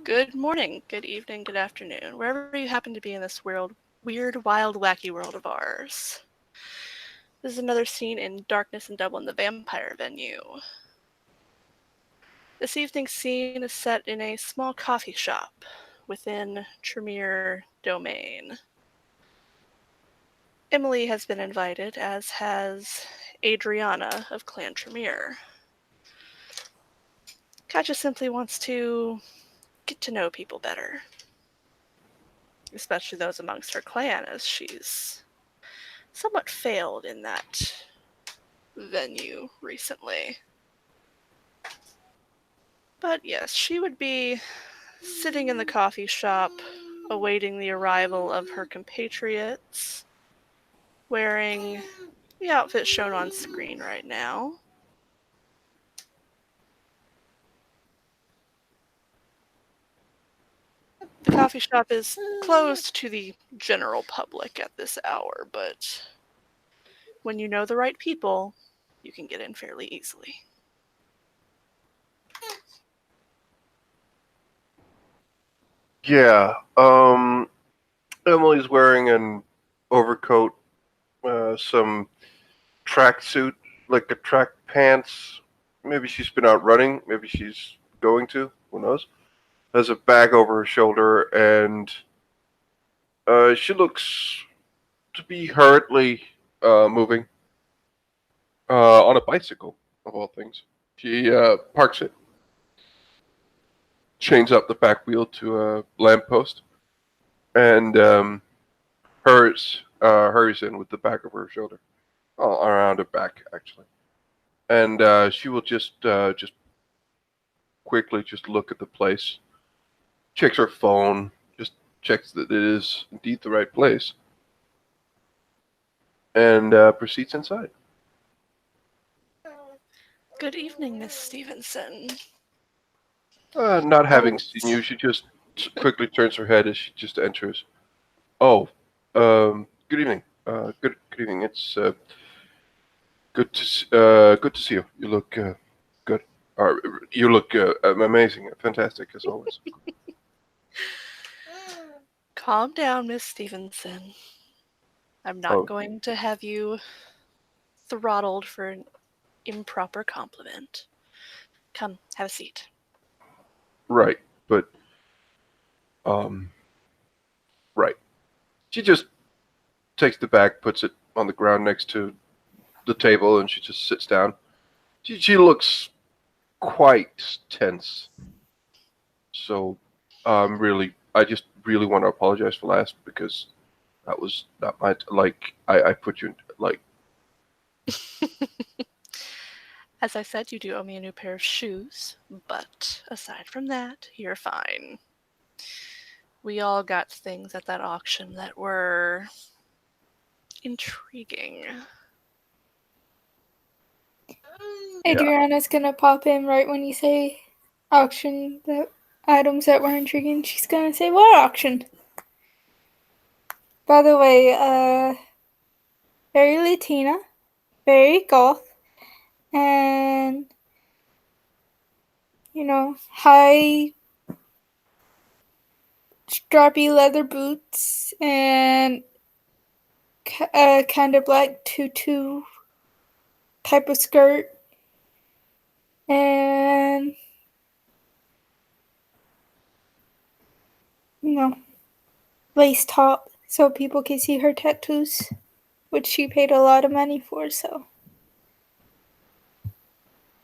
Good morning, good evening, good afternoon, wherever you happen to be in this weird, wild, wacky world of ours. This is another scene in Darkness in Dublin, the vampire venue. This evening's scene is set in a small coffee shop within Tremere Domain. Emily has been invited, as has Adriana of Clan Tremere. Katja simply wants to get to know people better, especially those amongst her clan, as she's somewhat failed in that venue recently. But yes, she would be sitting in the coffee shop awaiting the arrival of her compatriots, wearing the outfit shown on screen right now. The coffee shop is closed to the general public at this hour, but when you know the right people, you can get in fairly easily. Yeah. Emily's wearing an overcoat, some tracksuit, like a track pants. Maybe she's been out running. Maybe she's going to. Who knows? Has a bag over her shoulder, and she looks to be hurriedly moving on a bicycle, of all things. She parks it, chains up the back wheel to a lamppost, and hurries in with the back of her shoulder, around her back actually, and she will just quickly just look at the place, checks her phone, just checks that it is indeed the right place, and proceeds inside. Good evening, Miss Stevenson. Not having Oh, seen you, she just quickly turns her head as she just enters. Oh, good evening. Good evening. It's good to see you. You look good. Or you look amazing, fantastic as always. calm down, Miss Stevenson. I'm not Oh, going to have you throttled for an improper compliment. Come, have a seat. right, but um, right. She just takes the bag, puts it on the ground next to the table, and she just sits down. She looks quite tense. So, I just really want to apologize for last because that was not my like. I put you in, like. As I said, you do owe me a new pair of shoes, but aside from that, you're fine. We all got things at that auction that were intriguing. Yeah. Adriana's gonna pop in right when you say auction the items that were intriguing. She's gonna say, "What auction?" By the way, very Latina, very goth, and high strappy leather boots and kind of black tutu type of skirt and you know lace top so people can see her tattoos, which she paid a lot of money for. So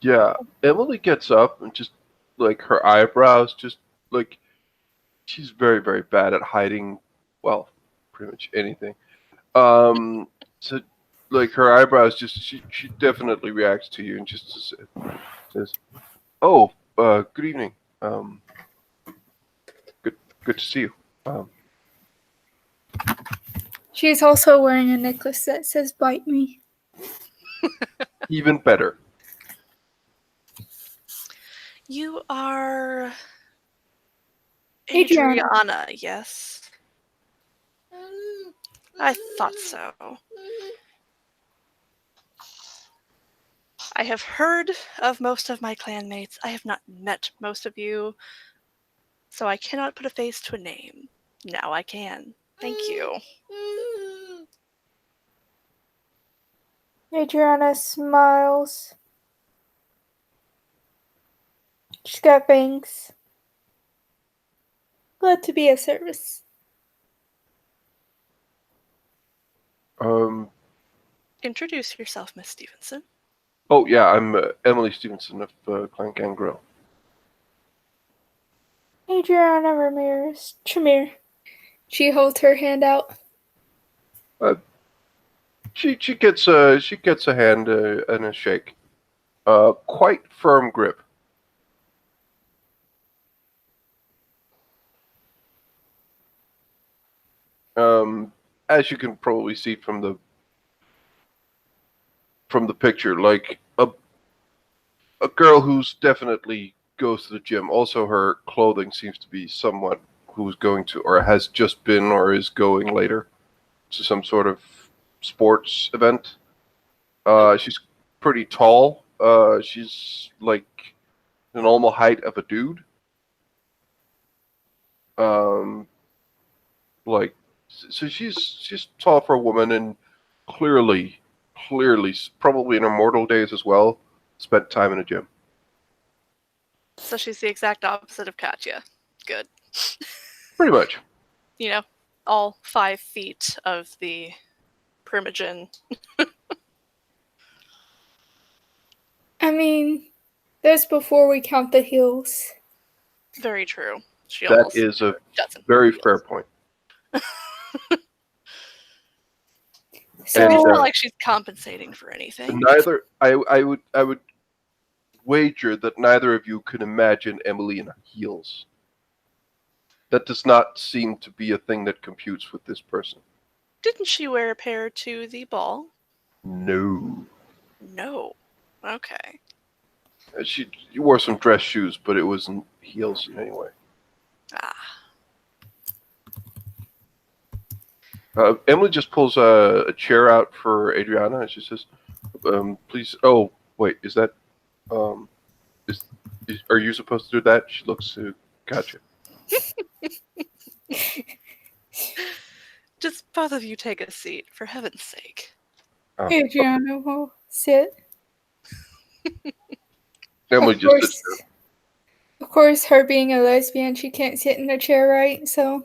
Yeah. Emily gets up and just like her eyebrows just like she's very bad at hiding, well, pretty much anything. So like her eyebrows just she definitely reacts to you and just says, "Oh, good evening. Um, good good to see you. Um, she's also wearing a necklace that says "Bite Me." even better." You are Adriana. Adriana, yes? I thought so. I have heard of most of my clanmates. I have not met most of you. So I cannot put a face to a name. Now I can. Thank you. Adriana smiles. She's got fangs. Glad to be of service. Introduce yourself, Miss Stevenson. Oh, yeah, I'm Emily Stevenson of Clan Gangrel. Adriana Ramirez. Tremere. She holds her hand out. She gets a hand and a shake. Quite firm grip. As you can probably see from the picture, like a girl who's definitely goes to the gym. Also, her clothing seems to be somewhat who's going to or has just been or is going later to some sort of sports event. She's pretty tall. She's like the normal height of a dude. Um, like so she's tall for a woman and clearly, probably in her mortal days as well, spent time in a gym. So she's the exact opposite of Katja. Good. Pretty much. You know, all 5 feet of the primogen. I mean, that's before we count the heels. Very true. She That almost is a doesn't. very fair point. So, And It's not like she's compensating for anything. neither I would wager that neither of you can imagine Emily in heels. That does not seem to be a thing that computes with this person. Didn't she wear a pair to the ball? No. No. Okay. She wore some dress shoes, but it wasn't heels in any way. Ah. Emily just pulls a chair out for Adriana, and she says, "Please." Oh, wait, is that? Is are you supposed to do that? She looks to Katja. Just both of you take a seat, for heaven's sake. Oh. Adriana will sit. Emily Of just sits course, there. of course, her being a lesbian, she can't sit in a chair, right? So,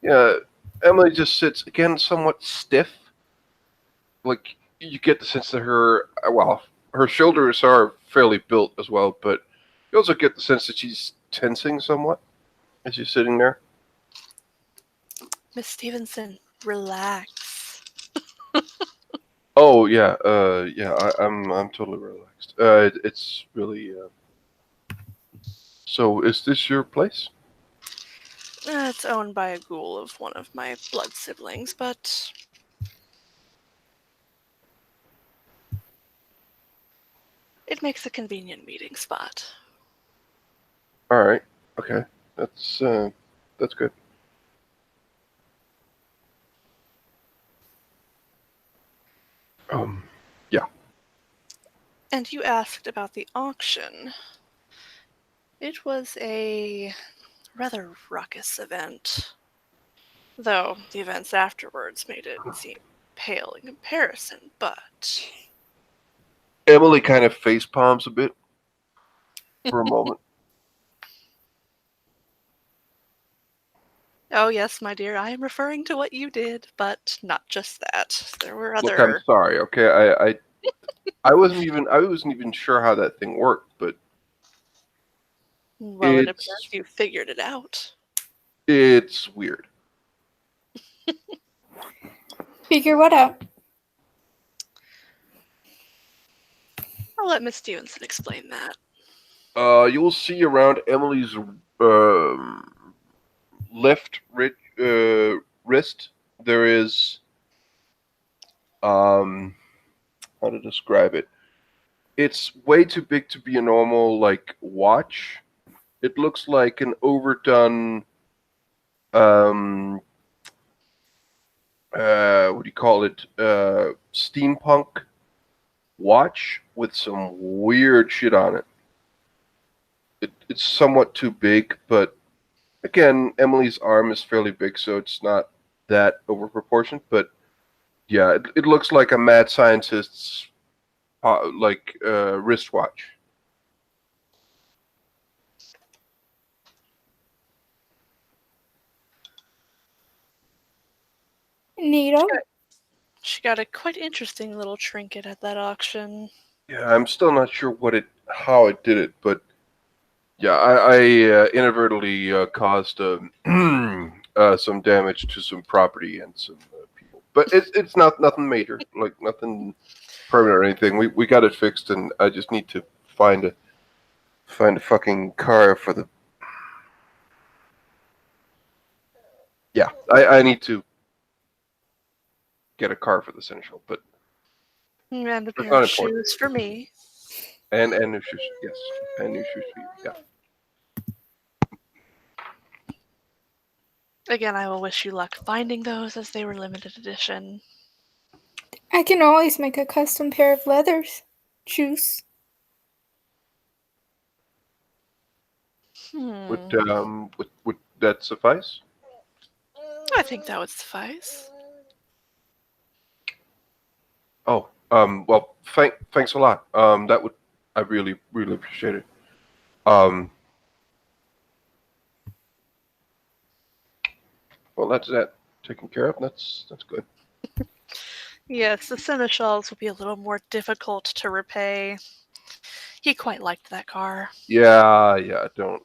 Yeah, Emily just sits again, somewhat stiff. Like you get the sense that her shoulders are fairly built as well, but you also get the sense that she's tensing somewhat as she's sitting there. Miss Stevenson, relax. Oh yeah, I'm totally relaxed. It's really. So, is this your place? It's owned by a ghoul of one of my blood siblings, but it makes a convenient meeting spot. All right. Okay. That's good. Yeah. And you asked about the auction. It was a rather ruckus event, though the events afterwards made it seem pale in comparison, but Emily kind of face palms a bit for a moment. oh yes, my dear, I am referring to what you did, but not just that. There were Look, I'm other... sorry. Okay, I wasn't even sure how that thing worked, but Well, it appears it's you figured it out. it's weird. figure what out? I'll let Miss Stevenson explain that. You'll see around Emily's left wrist there is how to describe it. It's way too big to be a normal like watch. It looks like an overdone what do you call it? Steampunk watch with some weird shit on it. it's somewhat too big, but again, Emily's arm is fairly big, so it's not that overproportioned. But yeah, it looks like a mad scientist's wristwatch. Neato. She got a quite interesting little trinket at that auction. Yeah, I'm still not sure how it did it, but yeah, I inadvertently caused some damage to some property and some people, but it's not nothing major, like nothing permanent or anything. We got it fixed, and I just need to find a fucking car for the. Yeah, I need to get a car for the Seneschal, but And a it's pair not of important. shoes for me. And new shoes, yes, and new shoes for you. Yeah. Again, I will wish you luck finding those as they were limited edition. I can always make a custom pair of leathers. Shoes. Would that suffice? I think that would suffice. Oh, well, thanks a lot. That would I really appreciate it. Well, that's that taken care of. That's good. Yes, the Seneschals will be a little more difficult to repay. He quite liked that car. Yeah, I know.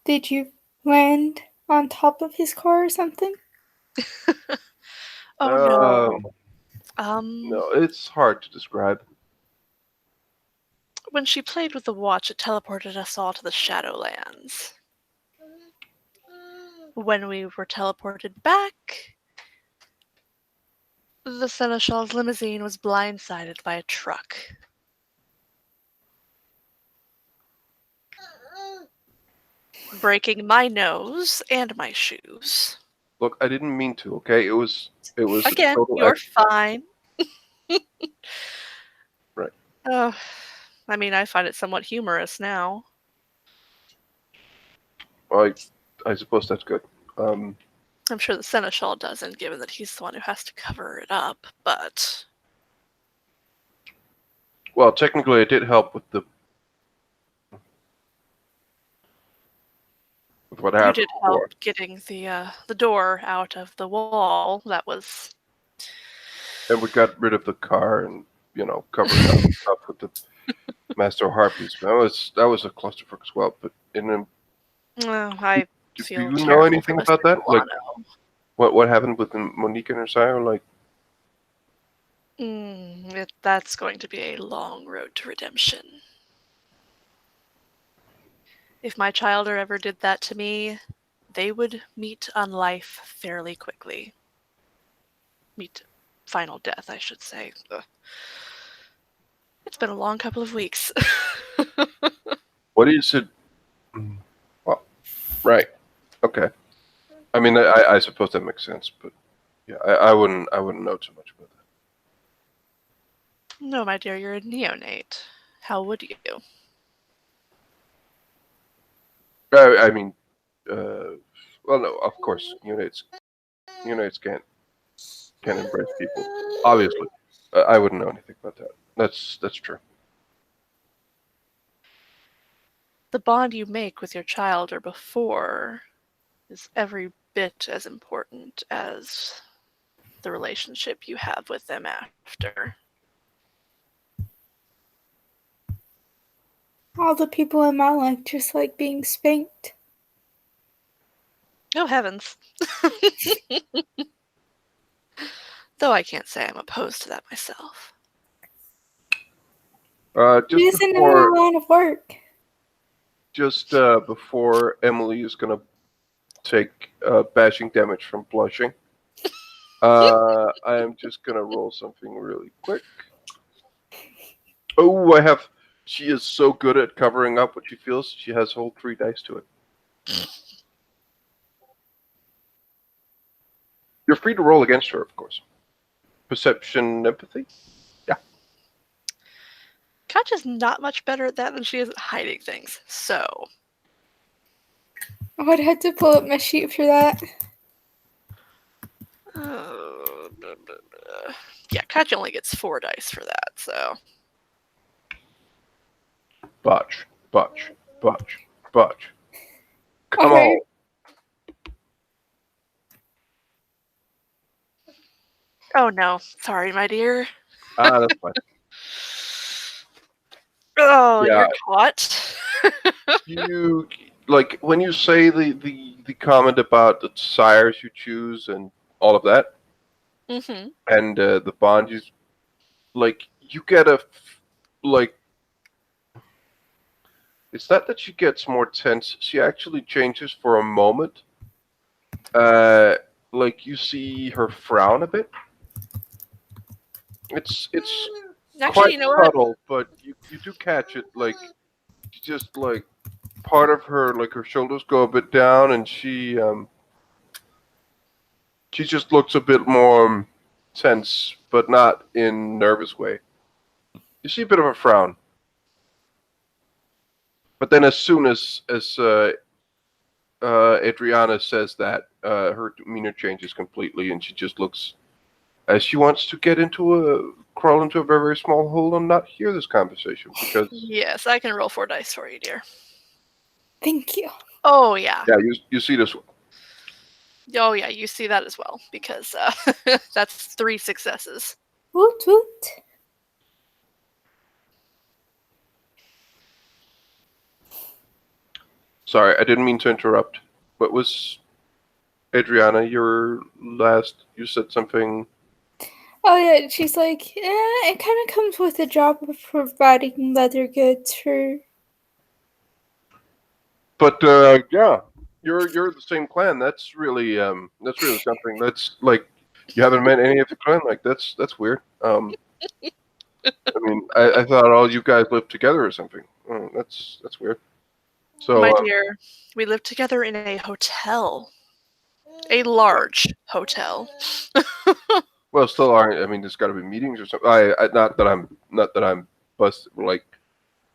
Did you land on top of his car or something? Oh no. Um, no, it's hard to describe. When she played with the watch, it teleported us all to the Shadowlands. When we were teleported back, the Seneschal's limousine was blindsided by a truck. Breaking my nose and my shoes. Look, I didn't mean to. Okay, it was a Again, total you're accident. fine. Right. Oh, I mean, I find it somewhat humorous now. Well, I suppose that's good. I'm sure the Seneschal doesn't, given that he's the one who has to cover it up, but Well, technically, it did help with what you happened did before. help getting the door out of the wall. That was And we got rid of the car and covered it up with the Master Harpies. That was a clusterfuck as well. But I do feel you know terrible for anything Mr. about that? Like Delano. what happened with Monique and her sire? Like That's going to be a long road to redemption. If my child ever did that to me, they would meet on life fairly quickly. Meet final death, I should say. Ugh. It's been a long couple of weeks. what is it? Well, right. Okay. I mean, I suppose that makes sense, but yeah, I wouldn't know too much about No, my dear, you're a neonate. How would you? that. I mean, well, no, of course, units can't embrace people. Obviously, I wouldn't know anything about that. That's true. The bond you make with your child or before is every bit as important as the relationship you have with them after. All the people in my life just like being spanked. Oh heavens. Though I can't say I'm opposed to that myself. It isn't in my line of work. Just before Emily is gonna take bashing damage from blushing, I am just gonna roll something really quick. Oh, I have. She is so good at covering up what she feels. She has whole 3 dice to it. You're free to roll against her, of course. perception, empathy. Katja's not much better at that than she is at hiding things. So, I would have to pull up my sheet for that. yeah, Katja only gets 4 dice for that. So, Botch, botch, botch, botch. Come Okay. on. oh no, sorry, my dear. That's fine. Oh, Yeah. you're caught. You like when you say the comment about the sires you choose and all of that, Mm-hmm. and the bond you like. You get like. It's not that she gets more tense. She actually changes for a moment. Like you see her frown a bit. It's Actually, quite you know what? subtle, but you do catch it. Like she just like part of her like her shoulders go a bit down, and she just looks a bit more tense, but not in nervous way. You see a bit of a frown, but then as soon as Adriana says that, her demeanor changes completely, and she just looks as she wants to crawl into a very, very small hole and not hear this conversation because Yes, I can roll 4 dice for you, dear. Thank you. Oh yeah. yeah, you see this one. Oh yeah, you see that as well because that's 3 successes. Woot woot. Sorry, I didn't mean to interrupt. What was Adriana? You said something. Oh yeah, she's like, it kind of comes with the job of providing leather goods for. But yeah, you're the same clan. That's really something. That's like you haven't met any of the clan. Like that's weird. I mean, I thought all you guys lived together or something. That's weird. So My dear, we live together in a hotel. A large hotel. well, still aren't. I mean, there's got to be meetings or something. Not that I'm busted like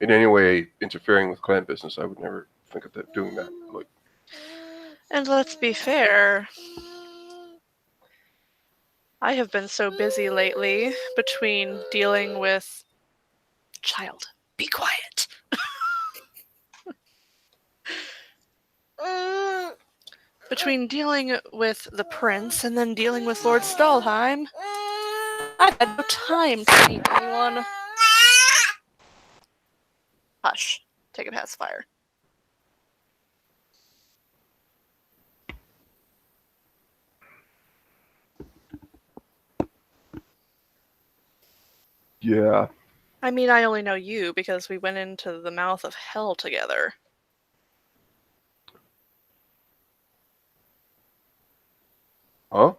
in any way interfering with clan business. I would never think of that doing that. Like And let's be fair, I have been so busy lately between dealing with. Child, be quiet. Between dealing with the prince and then dealing with Lord Stalheim, I've had no time to meet anyone. Hush. Take a pacifier. yeah, I mean, I only know you because we went into the mouth of hell together. huh?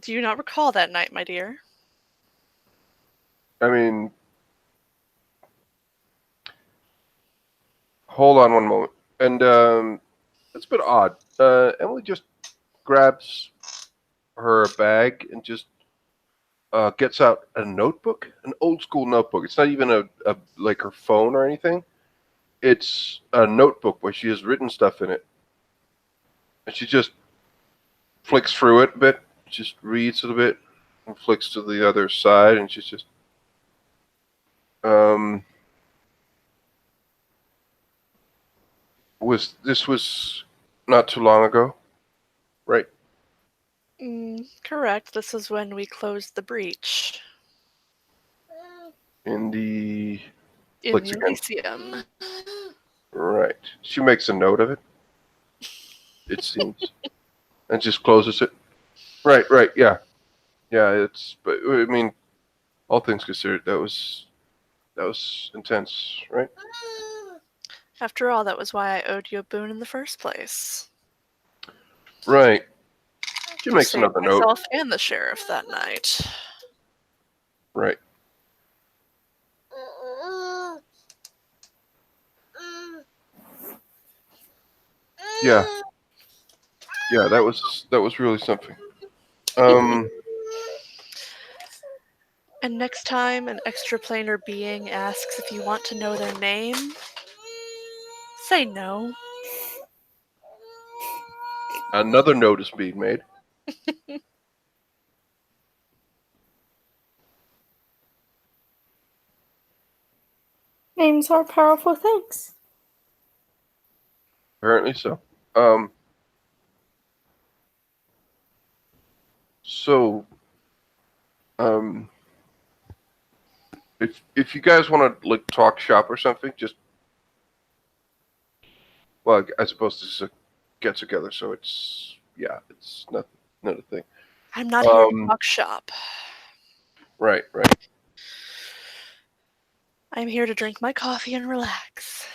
Do you not recall that night, my dear? I mean, hold on one moment. And it's a bit odd. Emily just grabs her bag and just gets out a notebook, an old school notebook. It's not even a like her phone or anything. It's a notebook where she has written stuff in it, and she just flicks through it a bit, just reads it a bit, and flicks to the other side, and she's just um. Was not too long ago, right? Correct. This is when we closed the breach. In the In flicks the again. Elysium. Right. She makes a note of it. It seems, and just closes it. Right. Right. Yeah. Yeah. It's. But I mean, all things considered, that was intense, right? After all, that was why I owed you a boon in the first place. Right. She To makes save another note. myself and the sheriff that night. Right. Yeah. Yeah. That was really something. Um, And next time an extraplanar being asks if you want to know their name, say no. another note is being made. Names are powerful things. Apparently so. Um, so, um, if you guys want to like talk shop or something, just well, I suppose this is a get together, so it's not a thing. I'm not here to Um, talk shop. right, right. I'm here to drink my coffee and relax.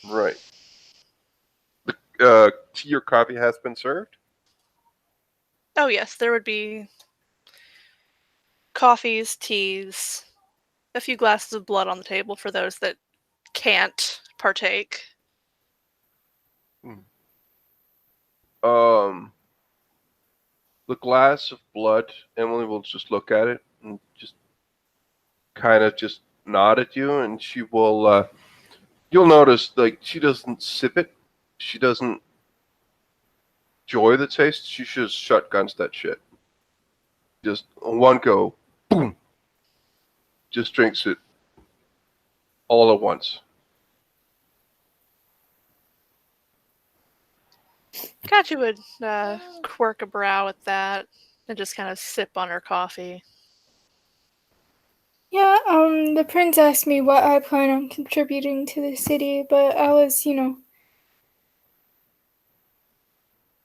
Right. Tea or coffee has been served? Oh, yes, there would be coffees, teas, a few glasses of blood on the table for those that can't partake. Um, the glass of blood, Emily will just look at it and just kind of just nod at you, and she will, you'll notice, like, she doesn't sip it. She doesn't enjoy the taste. She just shotguns that shit. Just one go, boom, just drinks it all at once. Katja would quirk a brow at that and just kind of sip on her coffee. Yeah, the prince asked me what I plan on contributing to the city, but I was,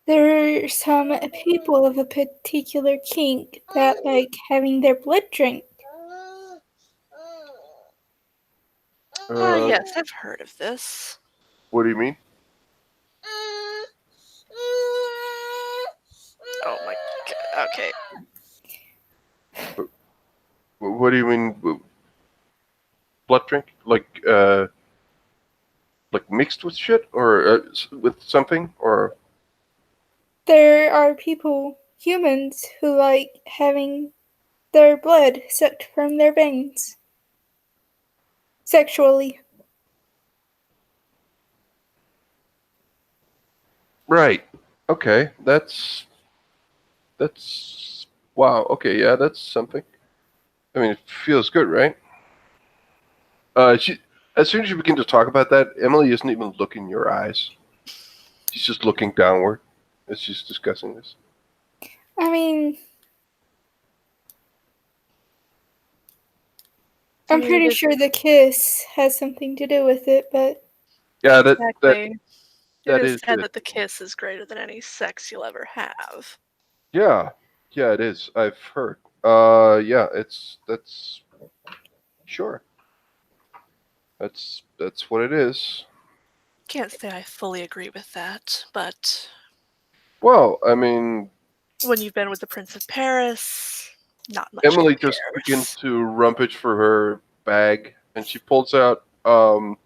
there are some people of a particular kink that like having their blood drink. Uh, Yes, I've heard of this. what do you mean? Oh my god, okay. What do you mean? Blood drink? Like mixed with shit, or with something, or There are people, humans, who like having their blood sucked from their veins. Sexually. right? Okay, that's wow. Okay, yeah, that's something. I mean, it feels good, right? She as soon as you begin to talk about that, Emily isn't even looking in your eyes. She's just looking downward as she's discussing this. I mean, I I'm mean, it pretty is sure the kiss has something to do with it, but Yeah, exactly. It that is is said it. that the kiss is greater than any sex you'll ever have. Yeah, yeah, it is. I've heard. Yeah, that's sure. That's what it is. Can't say I fully agree with that, but Well, I mean, when you've been with the Prince of Paris, not much Emily just begins compares. to rummage for her bag, and she pulls out, you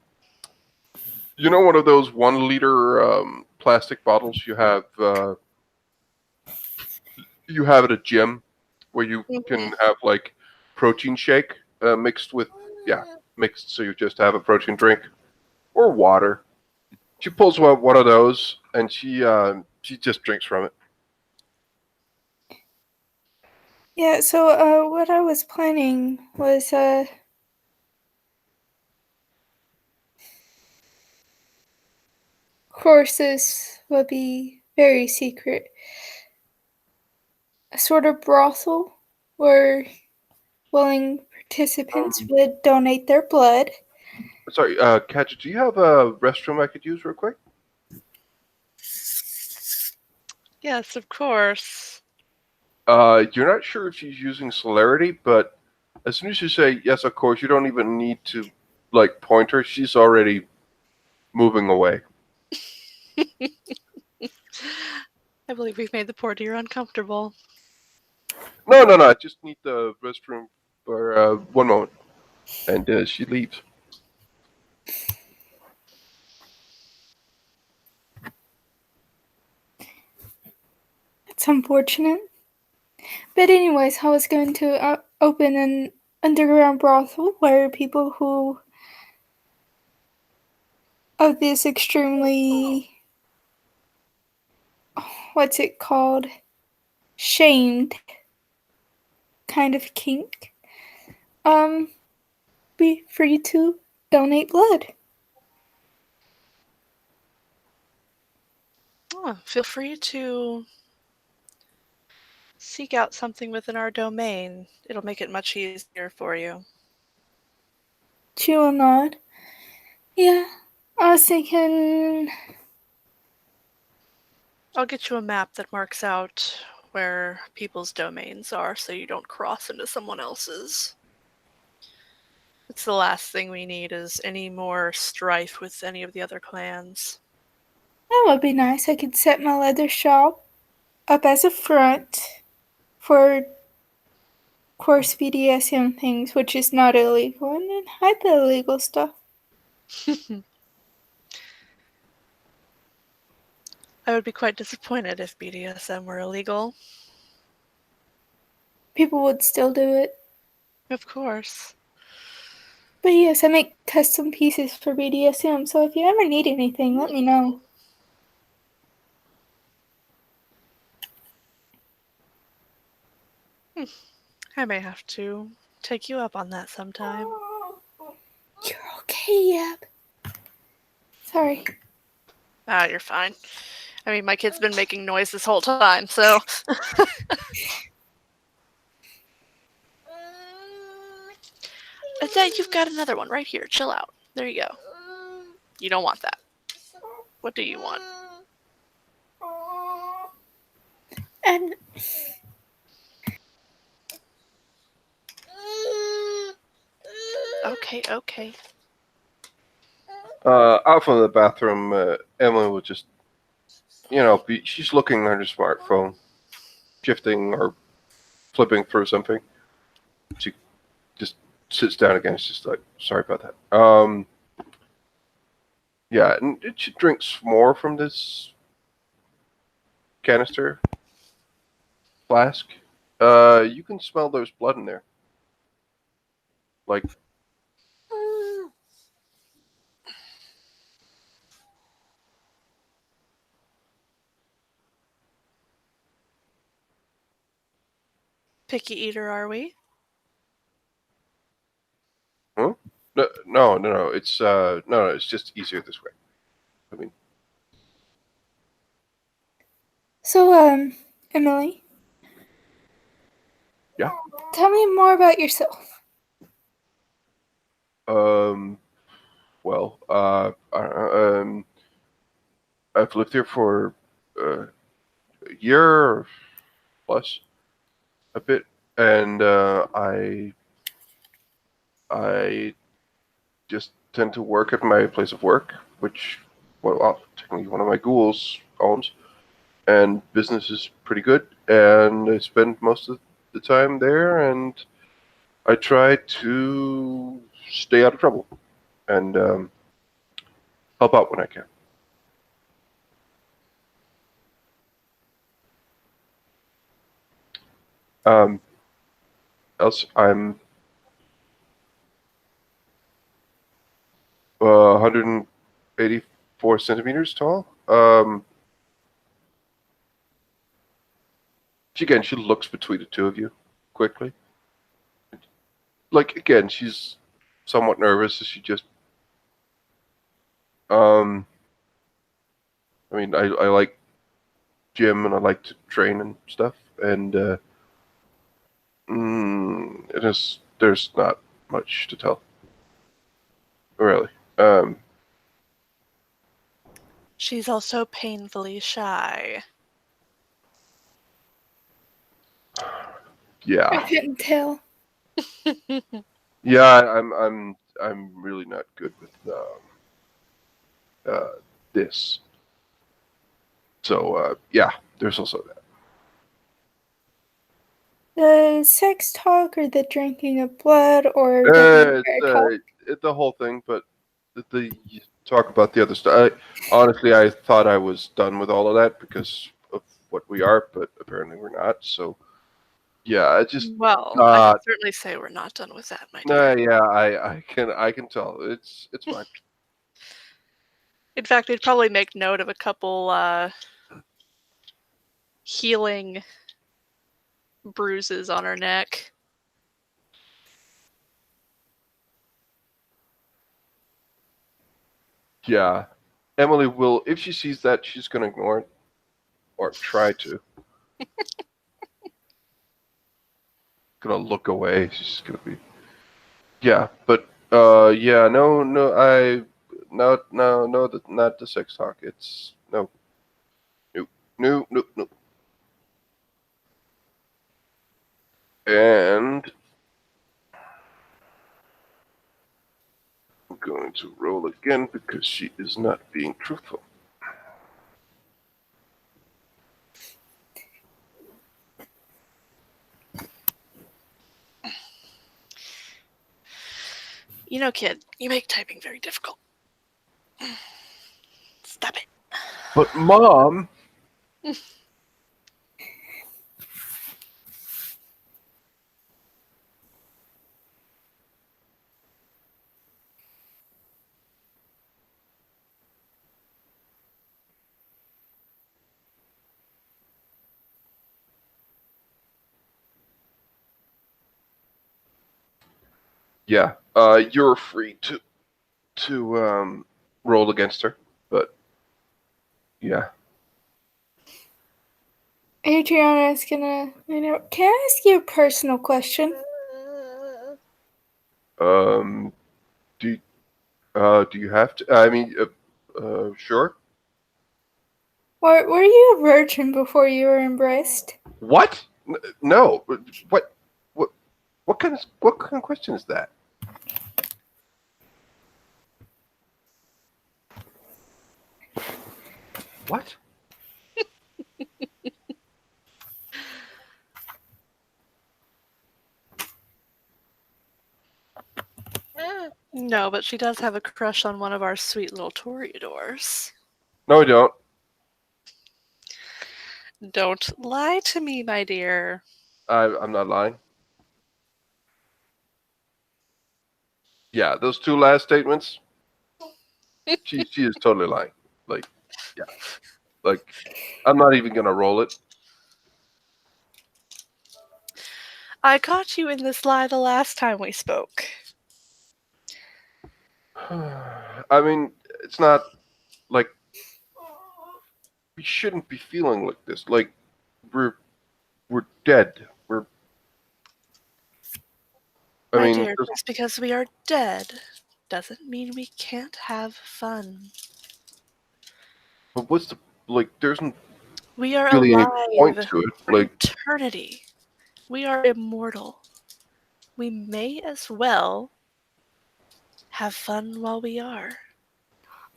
know, one of those 1 liter plastic bottles you have at a gym, where you Mhm. can have like protein shake mixed with mixed, so you just have a protein drink or water. She pulls out one of those, and she just drinks from it. yeah, so what I was planning was of course this would be very secret. A sort of brothel where willing participants Um, would donate their blood. sorry, Katja, do you have a restroom I could use real quick? Yes, of course. You're not sure if she's using celerity, but as soon as you say yes, of course, you don't even need to like point her. She's already moving away. I believe we've made the poor dear uncomfortable. No, no, no. I just need the restroom for 1 moment, and she leaves. That's unfortunate. But anyways, I was going to open an underground brothel where people who of this extremely, what's it called, shamed kind of kink, be free to donate blood. Oh, feel free to seek out something within our domain. It'll make it much easier for you. She will nod. Yeah, I was thinking. I'll get you a map that marks out where people's domains are so you don't cross into someone else's. It's the last thing we need is any more strife with any of the other clans. That would be nice. I could set my leather shop up as a front for course BDSM things, which is not illegal, and then hide the illegal stuff. I would be quite disappointed if BDSM were illegal. People would still do it. Of course. But yes, I make custom pieces for BDSM, so if you ever need anything, let me know. I may have to take you up on that sometime. You're okay, Yep. Sorry. Ah, you're fine. I mean, my kid's been making noise this whole time, so. You've got another one right here. Chill out. There you go. You don't want that. What do you want? And Okay. Out from the bathroom, Emily will just, she's looking at her smartphone, shifting or flipping through something. She just sits down again. She's just like, sorry about that. Yeah, and she drinks more from this canister flask. You can smell there's blood in there. Like, Picky eater, are we? huh? No. It's no. It's just easier this way. I mean, so, Emily. yeah. Tell me more about yourself. Well, I've lived here for a year plus, a bit, and I just tend to work at my place of work, which, technically one of my ghouls owns, and business is pretty good, and I spend most of the time there, and I try to stay out of trouble and help out when I can. Else, I'm 184 centimeters tall. She looks between the two of you quickly. Like, again, she's somewhat nervous. She just, I mean, I like gym and I like to train and stuff, and there's not much to tell, really. She's also painfully shy. Yeah, I couldn't tell. yeah. I'm really not good with this. So yeah, there's also that. The sex talk or the drinking of blood or the vampire talk? It's the whole thing, but you talk about the other stuff. Honestly, I thought I was done with all of that because of what we are, but apparently we're not. So Yeah, it's just Well, I can not. certainly say we're not done with that, my Nah, dear. yeah, I can tell. It's fine. In fact, we'd probably make note of a couple healing bruises on her neck. Yeah, Emily will if she sees that she's gonna ignore it or try to. Gonna look away. She's gonna be. Yeah, but yeah, no, no, not the sex talk. It's no, no, no, no, no. And I'm going to roll again because she is not being truthful. You know, kid, you make typing very difficult. Stop it. But mom, yeah, you're free to roll against her, but yeah. Adriana's gonna, can I ask you a personal question? Um, do do you have to? I mean, sure. Were you a virgin before you were embraced? What? No. What? What? What kind of question is that? What? No, but she does have a crush on one of our sweet little Toreadors. No, I don't. Don't lie to me, my dear. I'm not lying. Yeah, those two last statements. She is totally lying. Like, yeah, like I'm not even gonna roll it. I caught you in this lie the last time we spoke. I mean, it's not like we shouldn't be feeling like this. Like we're dead. We're. I My mean, dear, just because we are dead doesn't mean we can't have fun. but what's the like? There isn't We are really any point alive to it. for Like, eternity. We are immortal. We may as well have fun while we are.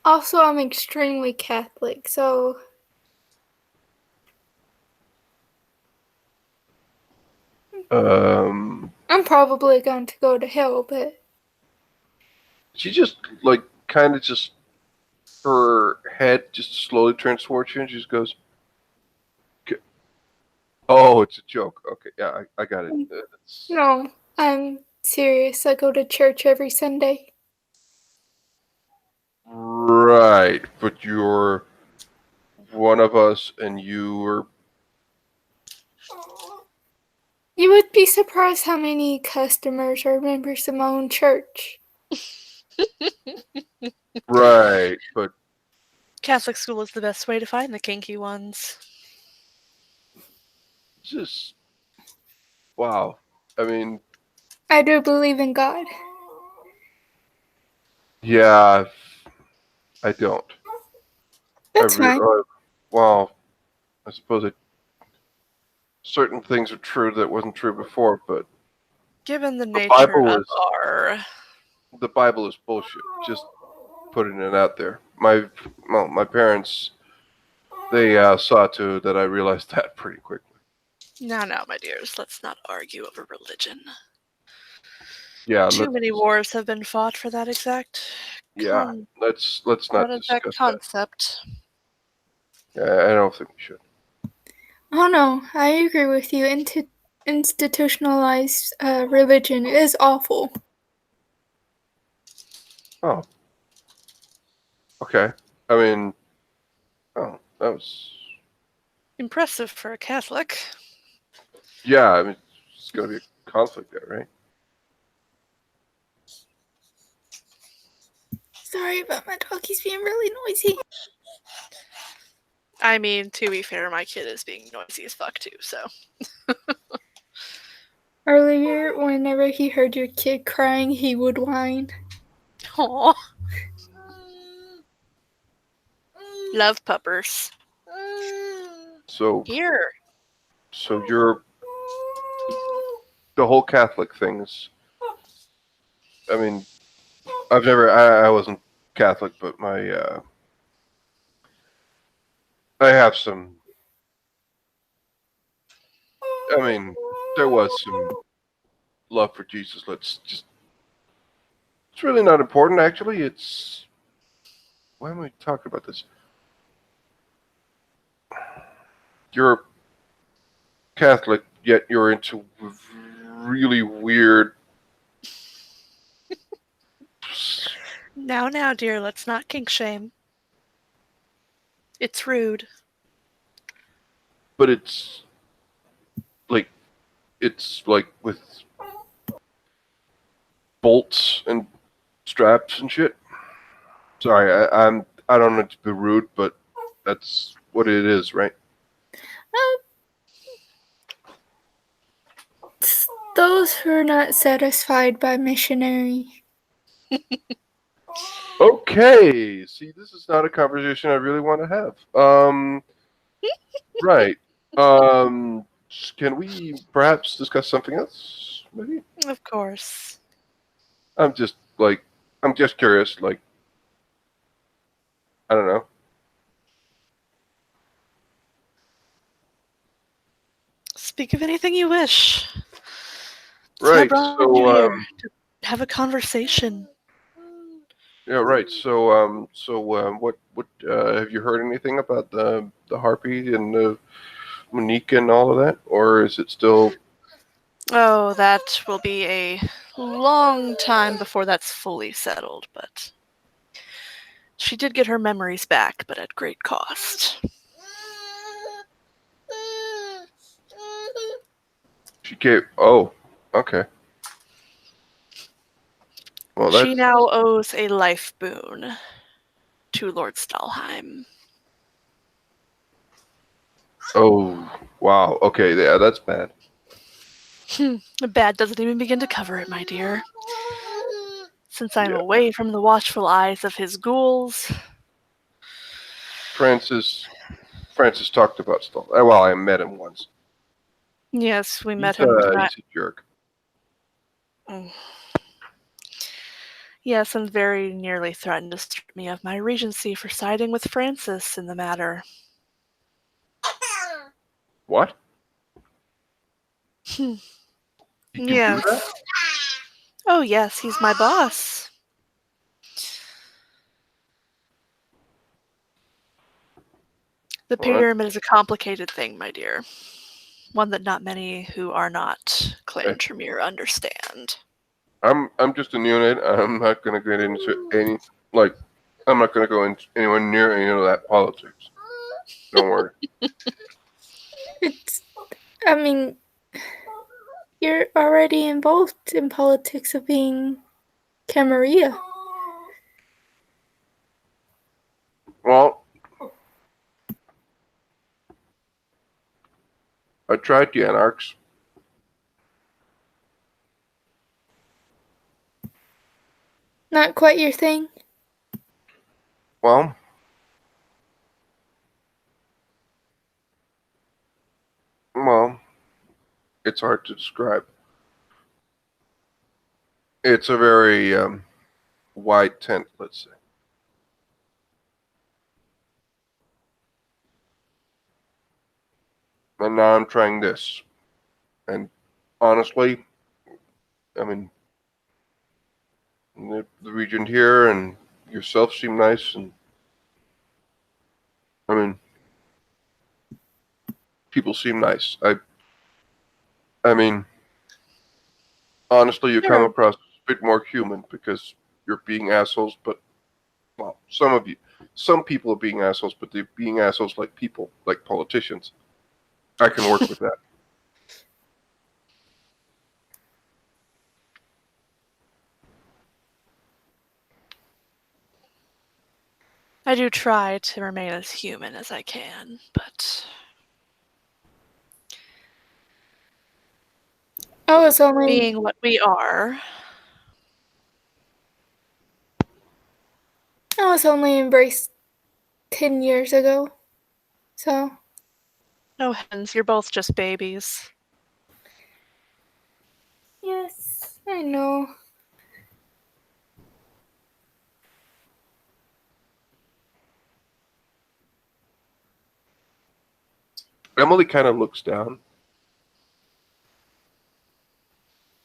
Also, I'm extremely Catholic, so I'm probably going to go to hell, but she just like kind of just her head just slowly turns towards you, and she just goes, "Oh, it's a joke. Okay, yeah, I got it. no, I'm serious. I go to church every Sunday. Right, but you're one of us, and you were You would be surprised how many customers are members of my own church. right, but Catholic school is the best way to find the kinky ones. just wow. I mean, I do believe in God. yeah, I don't. That's fine. Well, I suppose certain things are true that wasn't true before, but Given the the nature Bible of is our... the Bible is bullshit. Just putting it out there. My parents they saw to that I realized that pretty quickly. Now, my dears, let's not argue over religion. Yeah, Too many wars have been fought for that exact let's not discuss that. concept. Yeah, I don't think we should. Oh no, I agree with you. institutionalized religion is awful. Oh. Okay. I mean, oh, that was. Impressive for a Catholic. Yeah, I mean, it's going to be a conflict there, right? Sorry about my dog, he's being really noisy. I mean, to be fair, my kid is being noisy as fuck too, so. Earlier, whenever he heard your kid crying, he would whine. Aww. Love puppers. So, Here. so you're the whole Catholic things. I mean, I wasn't Catholic, but I have some. I mean, there was some love for Jesus. It's really not important, actually. Why am I talking about this? You're Catholic, yet you're into really weird. Now, dear, let's not kink shame. It's rude. But it's like with bolts and straps and shit. Sorry, I don't know to be rude, but that's what it is, right? Those who are not satisfied by missionary. Okay. See, this is not a conversation I really want to have. Right. Can we perhaps discuss something else? Maybe. Of course. I'm just curious. Like, I don't know. Speak of anything you wish. So I Right. brought you So, here to have a conversation. yeah. Right. What have you heard anything about the harpy and the Monique and all of that, or is it still? Oh, that will be a long time before that's fully settled, but she did get her memories back, but at great cost. She gave. Oh, okay. Well, She that's. now owes a life boon to Lord Stalheim. Oh, wow. Okay, yeah, that's bad. Bad doesn't even begin to cover it, my dear. Since I'm Yeah. away from the watchful eyes of his ghouls. Francis talked about stuff. Well, I met him once. Yes, we met him tonight. He's a jerk. Yes, and very nearly threatened to strip me of my regency for siding with Francis in the matter. What? He can do that? Yes. Oh, yes, he's my boss. The Well, pyramid is a complicated thing, my dear. One that not many who are not Clan Tremere understand. I'm just a neonate. I'm not gonna get into any I'm not gonna go into anywhere near any of that politics. Don't worry. I mean, you're already involved in politics of being Camarilla. Well, I tried the anarchs. Not quite your thing? Well, it's hard to describe. It's a very wide tent, let's say. And now I'm trying this. And honestly, I mean, the region here and yourself seem nice, and I mean, people seem nice. I mean, honestly, you come Sure. across a bit more human because you're being assholes, but, well, some people are being assholes, but they're being assholes like people, like politicians. I can work with that. I do try to remain as human as I can, but I was only being what we are, embraced 10 years ago. So, no heavens, you're both just babies. yes, I know. Emily kind of looks down.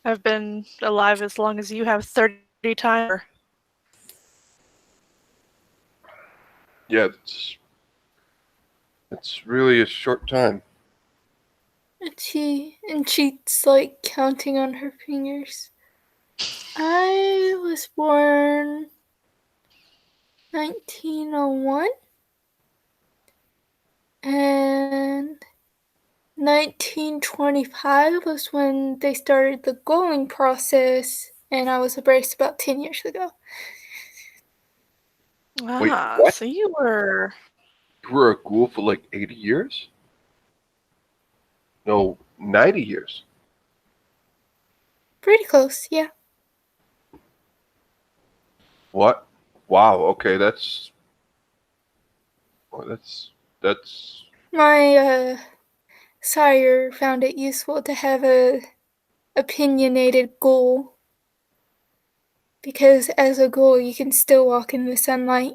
I've been alive as long as you have 30 times. Yeah, it's really a short time. And she's like counting on her fingers. I was born 1901 and 1925 was when they started the going process, and I was embraced about 10 years ago. Wait, Ah, what? so you were. You were a ghoul for like 80 years? No, 90 years. Pretty close, yeah. What? Wow, okay, that's My sire found it useful to have a opinionated ghoul, because as a ghoul you can still walk in the sunlight.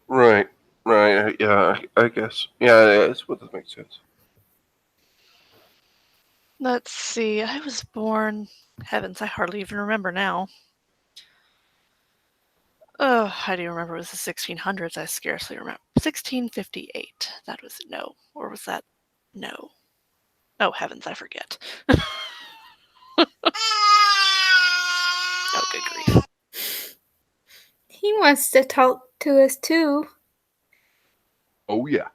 right. Right, yeah, I guess. Yeah, that's what that makes sense. Let's see, I was born. Heavens, I hardly even remember now. Oh, I do remember it was the 1600s. I scarcely remember. 1658. That was no. Or was that no? Oh, heavens, I forget. Oh, good grief. He wants to talk to us too. Oh yeah.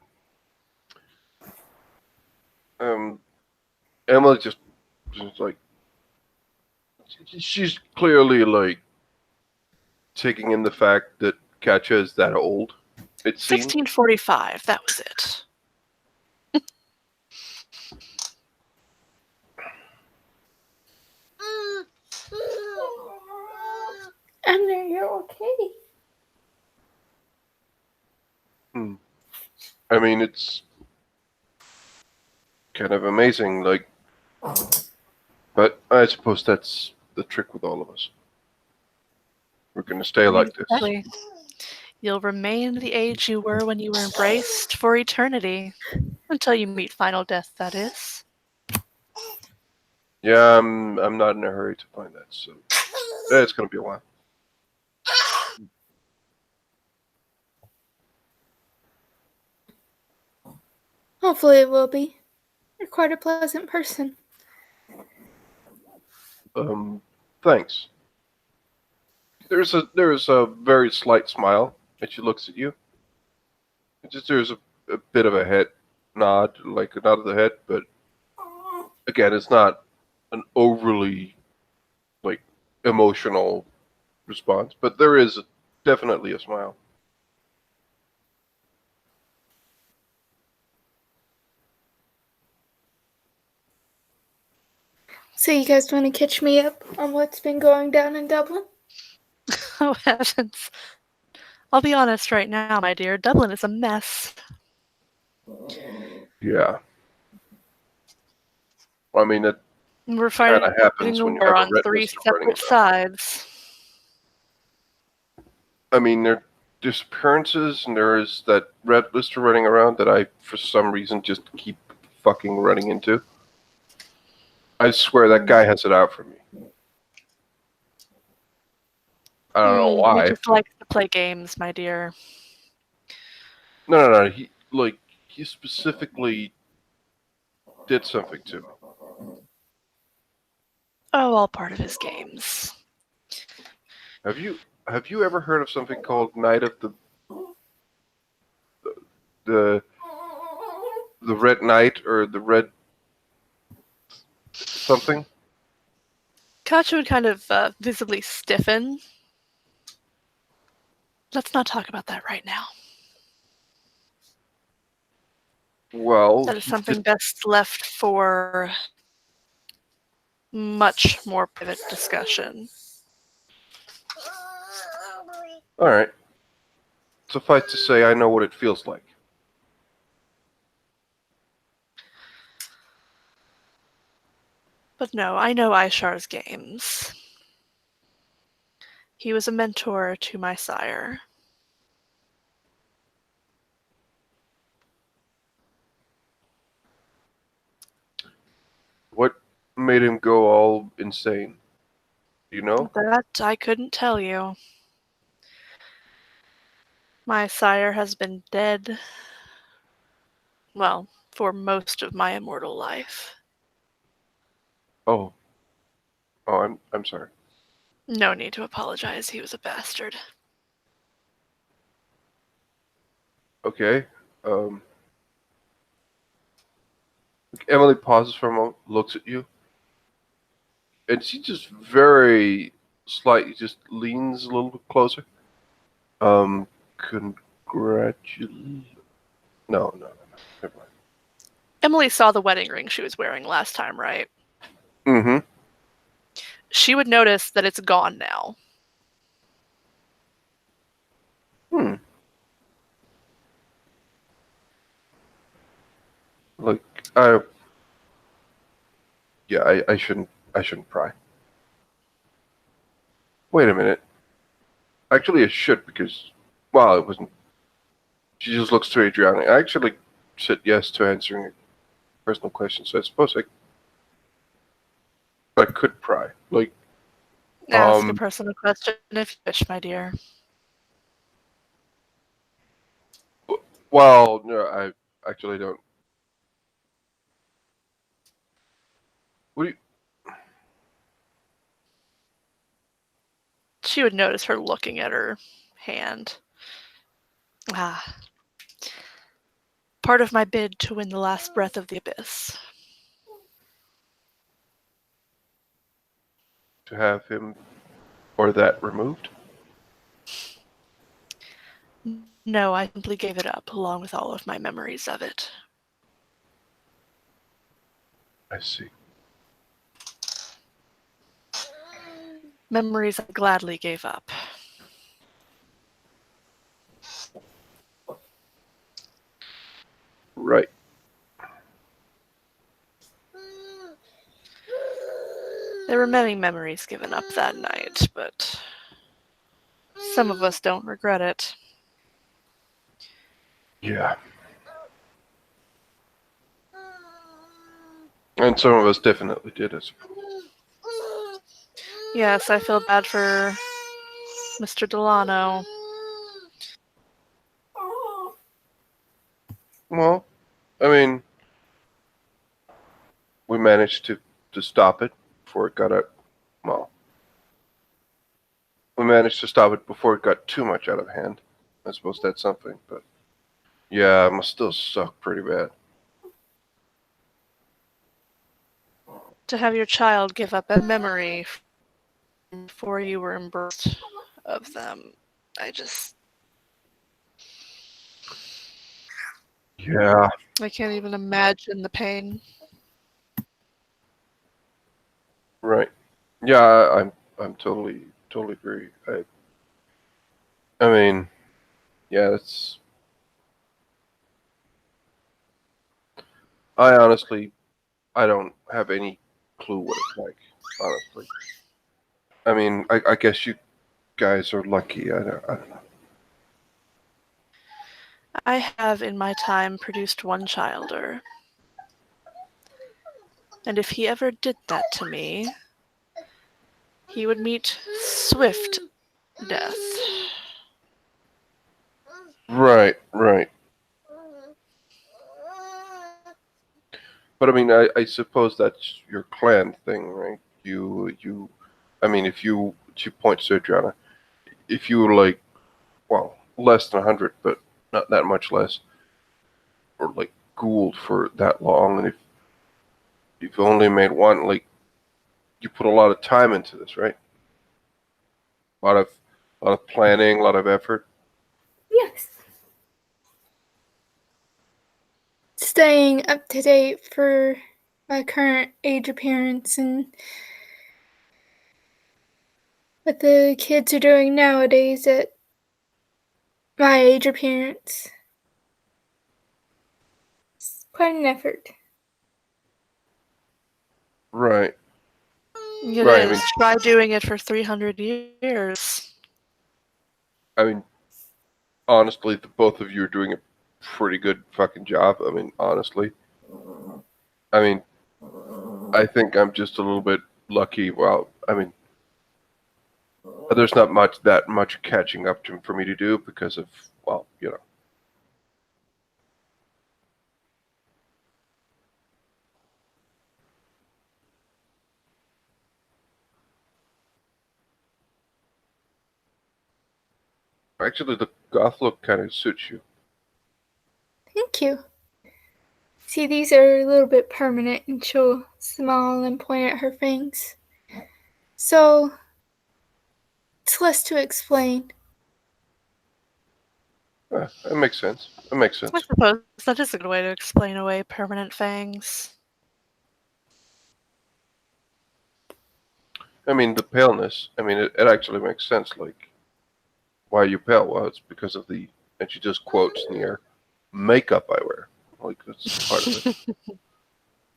Um, Emily just like she's clearly like taking in the fact that Katja is that old. It seems. 1645. That was it. Emma, you're okay. I mean, it's kind of amazing, like, but I suppose that's the trick with all of us. We're gonna stay like this. Exactly. You'll remain the age you were when you were embraced for eternity. Until you meet final death, that is. Yeah, I'm not in a hurry to find that, so yeah, it's gonna be a while. Hopefully it will be. You're quite a pleasant person. Thanks. There's a very slight smile as she looks at you. There's a bit of a head nod, like a nod of the head, but again, it's not an overly like emotional response, but there is definitely a smile. So you guys want to catch me up on what's been going down in Dublin? Oh, heavens. I'll be honest right now, my dear. Dublin is a mess. Yeah. I mean, it We're kind fighting of happens a when you war have a on red 3 list running separate around. sides. I mean, there are disappearances, and there is that red lister running around that I, for some reason, just keep fucking running into. I swear that guy has it out for me. I don't know He why. just likes to play games, my dear. No. He specifically did something to me. Oh, all part of his games. Have you ever heard of something called Night of the the Red Knight or the Red something? Katja would kind of visibly stiffen. Let's not talk about that right now. Well, That is he something did. best left for much more private discussion. All right. Suffice to say, I know what it feels like. But no, I know Aishar's games. He was a mentor to my sire. What made him go all insane? Do you know? That I couldn't tell you. My sire has been dead, well, for most of my immortal life. Oh, I'm sorry. No need to apologize, he was a bastard. Okay. Emily pauses for a moment, looks at you, and she just very slightly just leans a little bit closer. Congratulations. No. Never mind. Emily saw the wedding ring she was wearing last time, right? Mm-hmm. She would notice that it's gone now. Hmm. Like I, yeah, I shouldn't pry. Wait a minute. Actually, I should because, well, it wasn't. She just looks to Adriana. I actually said yes to answering a personal question, so I suppose I could pry. Like, Ask a um, personal question if you wish, my dear. well, no, I actually don't. What do you? She would notice her looking at her hand. Ah, part of my bid to win the last breath of the abyss. To have him or that removed? No, I simply gave it up, along with all of my memories of it. I see. Memories I gladly gave up. Right. There were many memories given up that night, but some of us don't regret it. Yeah. And some of us definitely did, I suppose. Yes, I feel bad for Mr. Delano. Well, I mean, we managed to stop it before it got out. Well, we managed to stop it before it got too much out of hand. I suppose that's something, but yeah, it must still suck pretty bad. To have your child give up a memory before you were embraced of them. I Yeah, can't even imagine the pain. right. Yeah, I'm totally agree. I mean, yeah, it's. I honestly, I don't have any clue what it's like. Honestly, I mean, I guess you guys are lucky. I don't know. I have in my time produced one childer, and if he ever did that to me, he would meet swift death. Right, right. But I mean, I suppose that's your clan thing, right? I mean, if you, she points to Adriana, if you were like, well, less than 100, but not that much less, or like Gould for that long, and if you've only made one, like, you put a lot of time into this, right? A lot of planning, a lot of effort. Yes. Staying up to date for my current age appearance and what the kids are doing nowadays at my age appearance. It's quite an effort. Right. It Right. I is. mean, Try doing it for 300 years. I mean, honestly, the both of you are doing a pretty good fucking job. I mean, honestly. I mean, I think I'm just a little bit lucky. Well, I mean, there's not much catching up to for me to do because of, well, you know. Actually, the goth look kind of suits you. Thank you. See, these are a little bit permanent, and she'll smile and point at her fangs. So, it's less to explain. That makes sense. That makes I sense. suppose that is a good way to explain away permanent fangs. I mean, the paleness. I mean, it actually makes sense. Like, why are you pale? Well, it's because of the, and she just quotes in the air, makeup I wear. Like, that's part of it.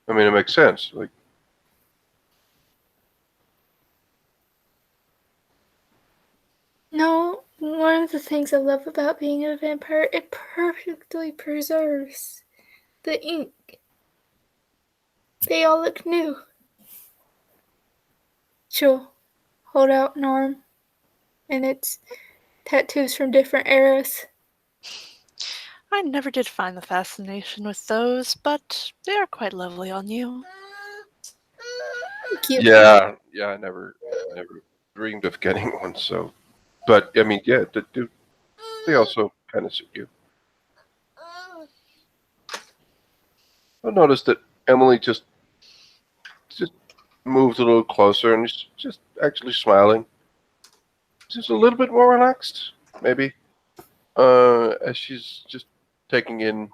I mean, it makes sense. Like, No, one of the things I love about being a vampire, it perfectly preserves the ink. They all look new. She'll hold out an arm, and it's tattoos from different eras. I never did find the fascination with those, but they are quite lovely on you. Thank you. yeah, I never dreamed of getting one. So, but I mean, yeah, they also kind of suit you. I noticed that Emily just moved a little closer and is just actually smiling, just a little bit more relaxed, maybe, as she's just taking in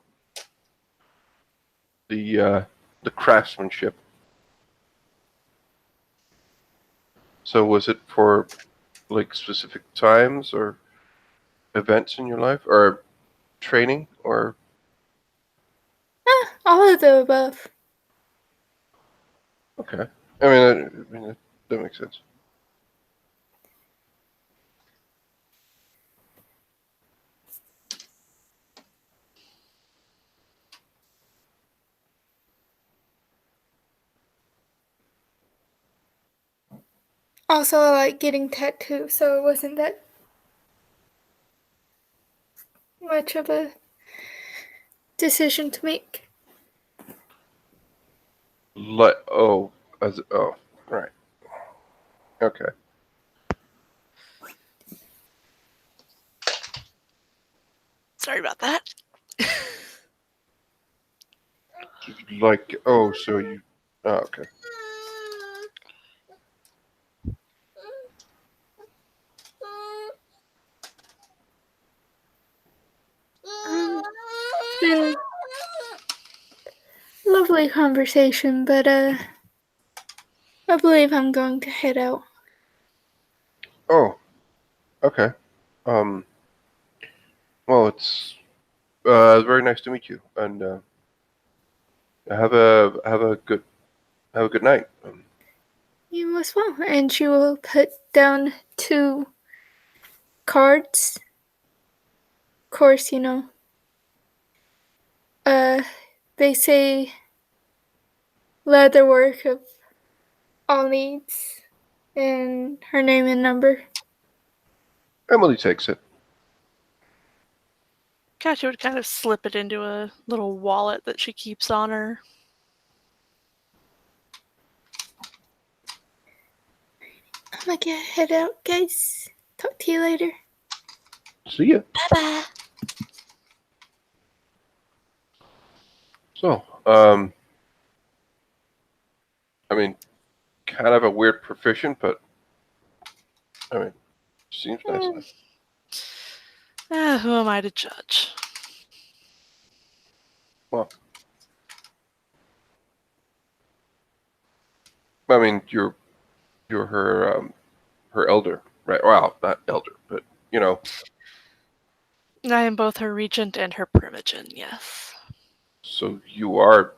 the craftsmanship. So, was it for like specific times or events in your life, or training, or All of the above. okay? I mean that makes sense. Also, I like getting tattoos, so it wasn't that much of a decision to make. Oh, right, okay. Sorry about that. Like, oh, so you, oh, okay. It's been a lovely conversation, but I believe I'm going to head out. Oh, okay. Um, well, it's very nice to meet you, and have a good night. You as well. And she will put down 2 cards. Of course, uh, they say leatherwork of all needs, and her name and number. Emily takes it. Katja would kind of slip it into a little wallet that she keeps on her. I'm gonna get head out, guys. Talk to you later. See ya. Bye-bye. So, I mean, kind of a weird profession, but I mean, seems nice. Who am I to judge? Well, I mean, you're her elder, right? Well, not elder, but you know. I am both her regent and her primogen, yes. So you are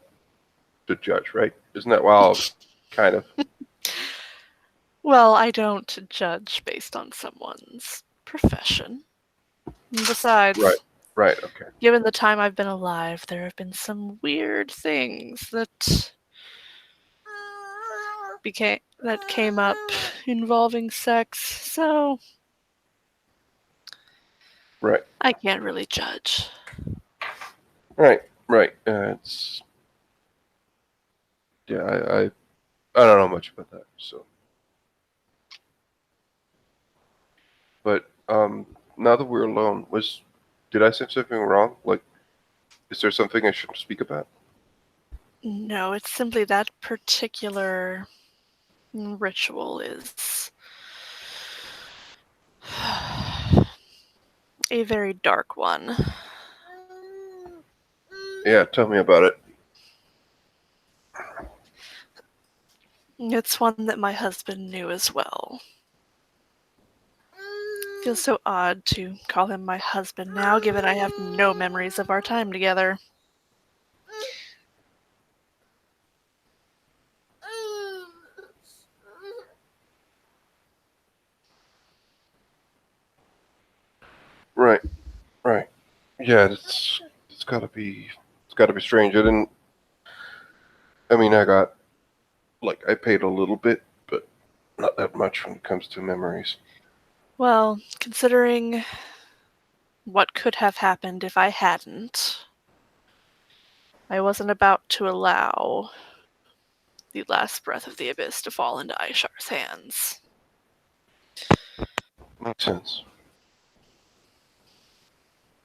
the judge, right? Isn't that well, kind of? Well, I don't judge based on someone's profession. And besides, Right. Okay. given the time I've been alive, there have been some weird things that came up involving sex, so Right. I can't really judge. Right. It's yeah. I don't know much about that. So, but now that we're alone, did I say something wrong? Like, is there something I shouldn't speak about? No, it's simply that particular ritual is a very dark one. Yeah. Tell me about it. It's one that my husband knew as well. Feels so odd to call him my husband now, given I have no memories of our time together. Right. Right. Yeah. It's gotta be strange. I didn't. I mean, I paid a little bit, but not that much when it comes to memories. Well, considering what could have happened if I hadn't, I wasn't about to allow the last breath of the abyss to fall into Aishar's hands. Makes sense.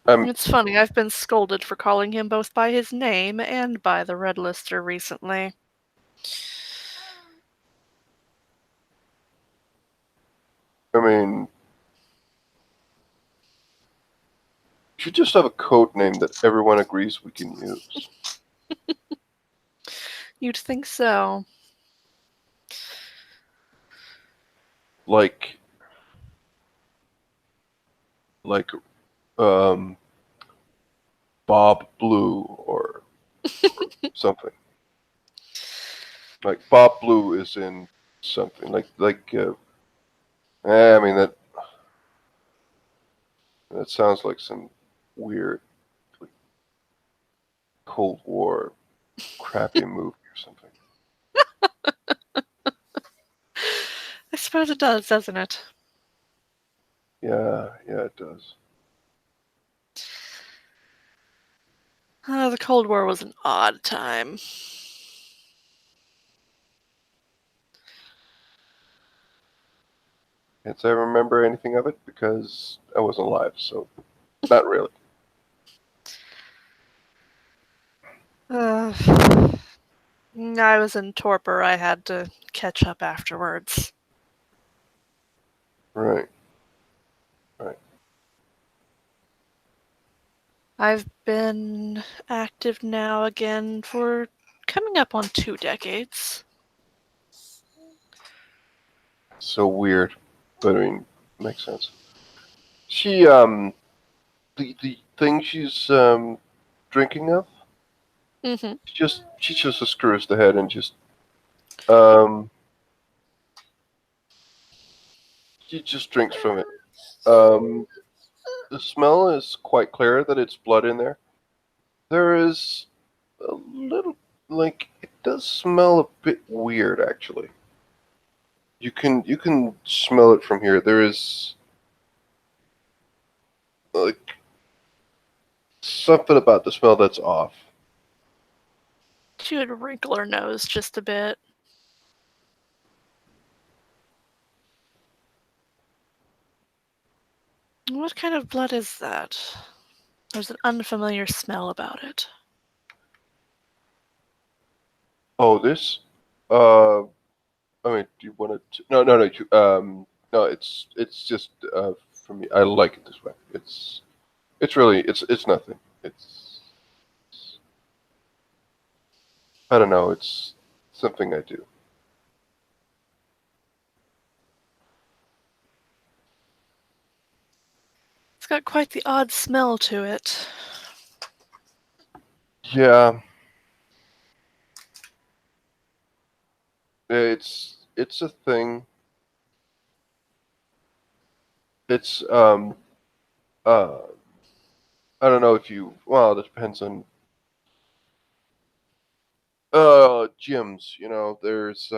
It's funny, I've been scolded for calling him both by his name and by the Red Lister recently. I mean, you should just have a code name that everyone agrees we can use. You'd think so. Like, like, um, Bob Blue or something. Like Bob Blue is in something. I mean that sounds like some weird like, Cold War crappy movie or something. I suppose it does, doesn't it? Yeah, it does. The Cold War was an odd time. Can't say I remember anything of it because I wasn't alive, so not really. I was in torpor. I had to catch up afterwards. Right. I've been active now again for coming up on 2 decades. So weird, but I mean, makes sense. She the thing she's drinking of, Mm-hmm. she just screws the head and just um she just drinks from it. Um, the smell is quite clear that it's blood in there. There is a little like it does smell a bit weird actually. You can smell it from here. There is like something about the smell that's off. She would wrinkle her nose just a bit. What kind of blood is that? There's an unfamiliar smell about it. Oh, this. Uh, I mean, do you want to? No, no, no. No. It's just for me. I like it this way. It's really it's nothing. I don't know. It's something I do. It's got quite the odd smell to it. Yeah, it's a thing. It's uh I don't know if you well it depends on gyms, you know, there's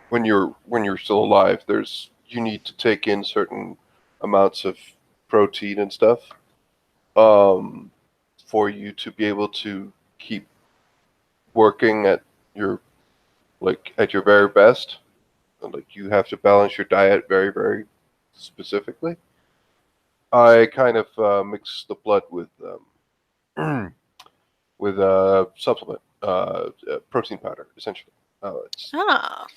when you're still alive, there's you need to take in certain amounts of protein and stuff um for you to be able to keep working at your at your very best. Like you have to balance your diet very specifically. I kind of mix the blood with a supplement, protein powder, essentially. It's Ah,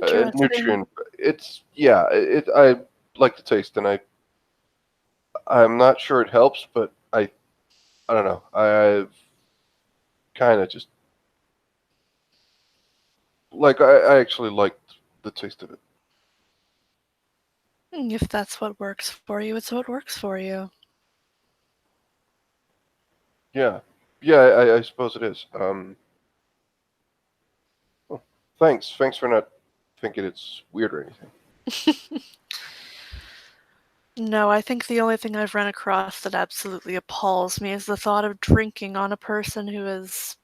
a interesting. nutrient. It's yeah. I like the taste, and I'm not sure it helps, but I don't know. I've kind of just I actually liked the taste of it. If that's what works for you, it's what works for you. Yeah, yeah. I suppose it is. Well, thanks for not thinking it's weird or anything. No, I think the only thing I've run across that absolutely appalls me is the thought of drinking on a person who has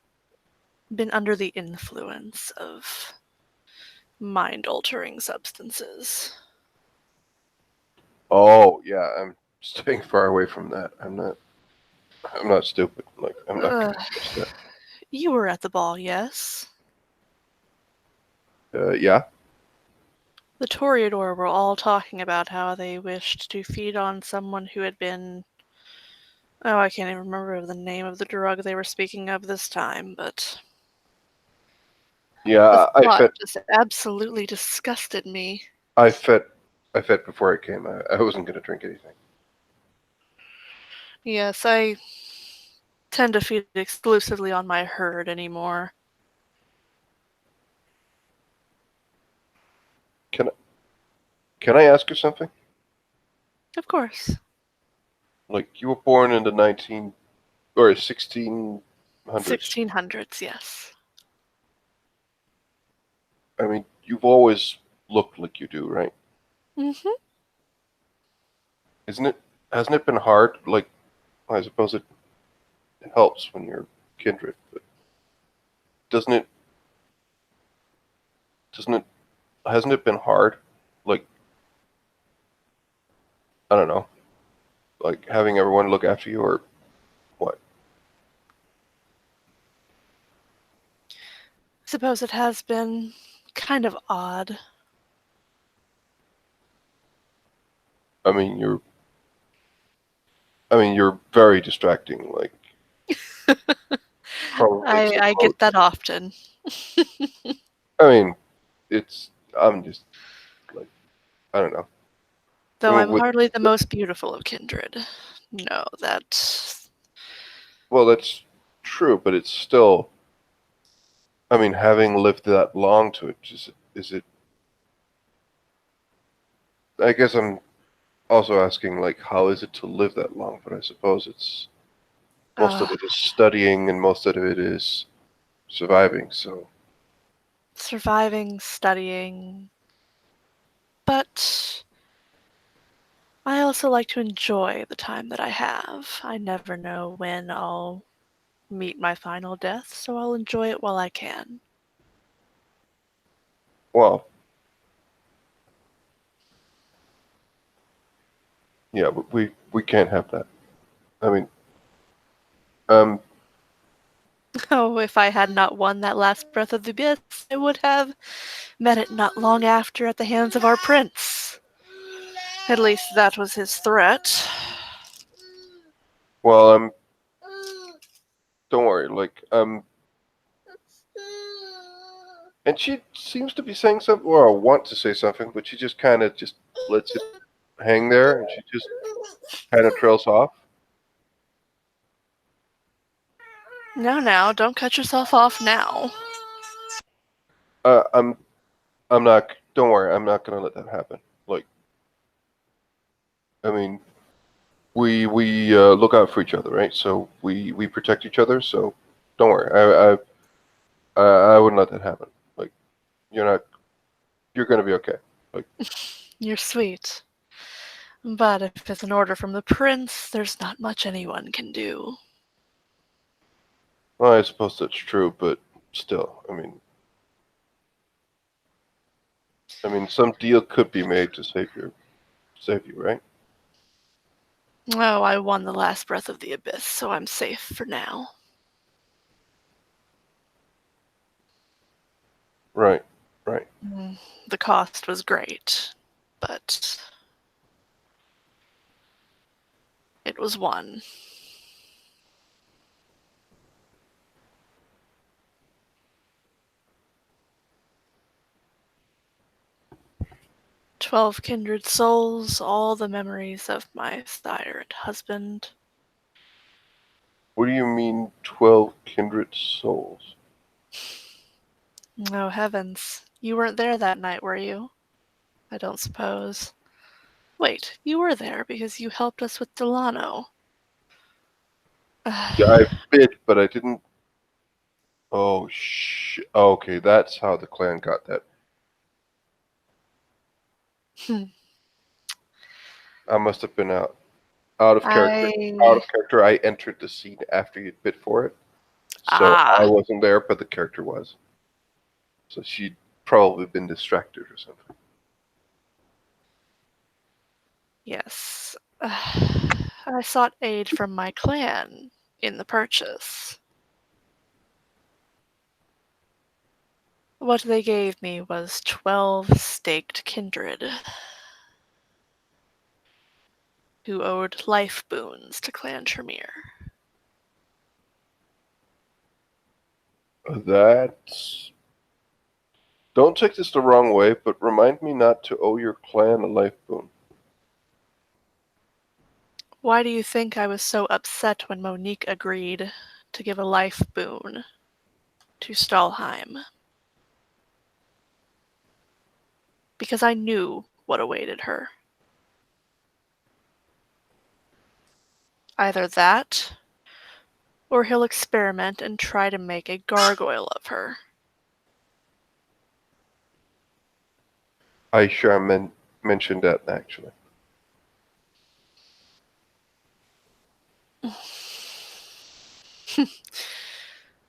been under the influence of mind altering substances. Oh yeah, I'm staying far away from that. I'm not stupid. Like I'm not Ugh. gonna suggest that. You were at the ball, yes? Yeah, The Toreador were all talking about how they wished to feed on someone who had been. Oh, I can't even remember the name of the drug they were speaking of this time, but the yeah. thought just absolutely disgusted me. I fed, I fed before I came. I wasn't gonna drink anything. Yes, I tend to feed exclusively on my herd anymore. Can can I ask you something? Of course. Like you were born in the 19 or 1600s. 1600s, yes. I mean, you've always looked like you do, right? Mm-hmm. Isn't it? Hasn't it been hard? Like, I suppose it helps when you're kindred, but doesn't it? Doesn't it? Hasn't it been hard? Like, I don't know. Like having everyone look after you, or what? I suppose it has been kind of odd. I mean, you're. I mean, you're very distracting. Like, probably to I get most. that often. I mean, it's. I'm just like I don't know. I Though mean, I'm hardly the most beautiful of kindred. No, that. well, that's true, but it's still. I mean, having lived that long to it, is it? I guess I'm also asking like, how is it to live that long? But I suppose it's most of Uh, it is studying, and most of it is surviving. So, Surviving, studying. But I also like to enjoy the time that I have. I never know when I'll meet my final death, so I'll enjoy it while I can. well, yeah, but we can't have that. I mean, um, Oh, if I had not won that last breath of the abyss, I would have met it not long after at the hands of our prince. At least that was his threat. Well, don't worry, and she seems to be saying something, or want to say something, but she just kind of just lets it hang there, and she just kind of trails off. No, now, don't cut yourself off now. Uh, I'm, I'm not. Don't worry, I'm not gonna let that happen. Like, I mean, we look out for each other, right? So we protect each other. So don't worry, I wouldn't let that happen. Like, you're not. You're gonna be okay. Like, You're sweet. But if it's an order from the prince, there's not much anyone can do. well, I suppose that's true, but still, some deal could be made to save you, right? Oh, I won the last breath of the abyss, so I'm safe for now. Right, right. The cost was great, but it was won. "12 kindred souls, all the memories of my sire and husband." What do you mean, 12 kindred souls? Oh, heavens. You weren't there that night, were you? I don't suppose. Wait, you were there because you helped us with Delano. Yeah, I bid, but I didn't. Oh, okay, that's how the clan got that. Hmm. I must have been out of character. Out I. of character, I entered the scene after you'd bid for it. So I Ah, wasn't there, but the character was. So she'd probably been distracted or something. yes. I sought aid from my clan in the purchase. What they gave me was 12 staked kindred who owed life boons to Clan Tremere. That's. Don't take this the wrong way, but remind me not to owe your clan a life boon. Why do you think I was so upset when Monique agreed to give a life boon to Stalheim? Because I knew what awaited her. Either that, or he'll experiment and try to make a gargoyle of her. I sure mentioned that actually.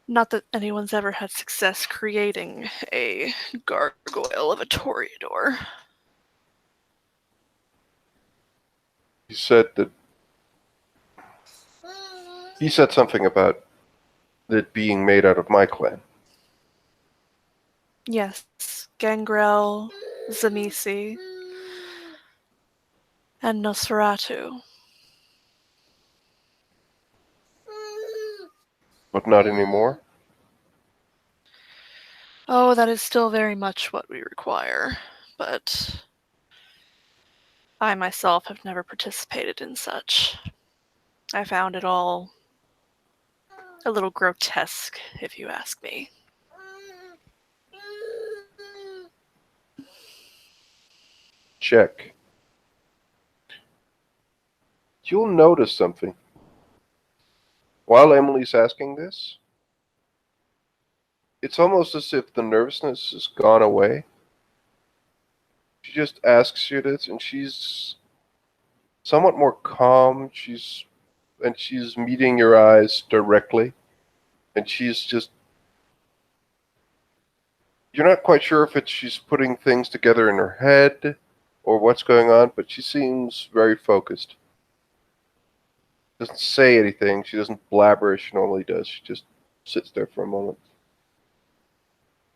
Not that anyone's ever had success creating a gargoyle of a Toreador. He said that he said something about it being made out of my clan. Yes, Gangrel, Zamisi, and Nosferatu. But not anymore. Oh, that is still very much what we require, but I myself have never participated in such. I found it all a little grotesque, if you ask me. Check. You'll notice something. While Emily's asking this, it's almost as if the nervousness has gone away. She just asks you this, and she's somewhat more calm. She's meeting your eyes directly, and she's just. You're not quite sure if she's putting things together in her head or what's going on, but she seems very focused. Doesn't say anything. She doesn't blabber as she normally does. She just sits there for a moment,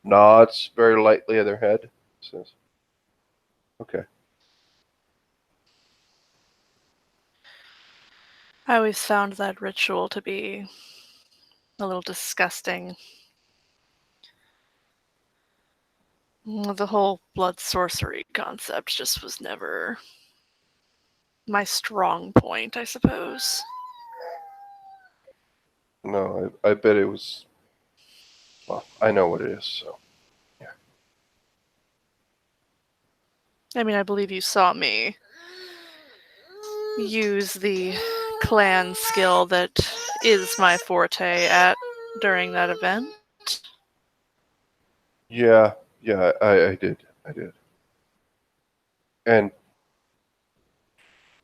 nods very lightly at her head, says, "Okay." I always found that ritual to be a little disgusting. The whole blood sorcery concept just was never my strong point, I suppose. No, I bet it was. Well, I know what it is, so. I mean, I believe you saw me use the clan skill that is my forte at during that event. Yeah, I did. I did. And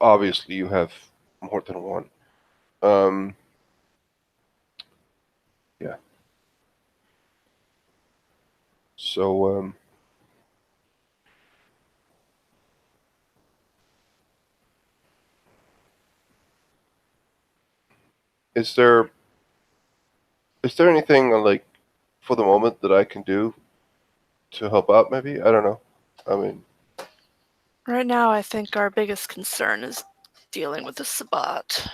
obviously, you have more than one. Um, yeah. So, is there anything like for the moment that I can do to help out? Maybe I don't know. I mean, Right now, I think our biggest concern is dealing with the Sabbat.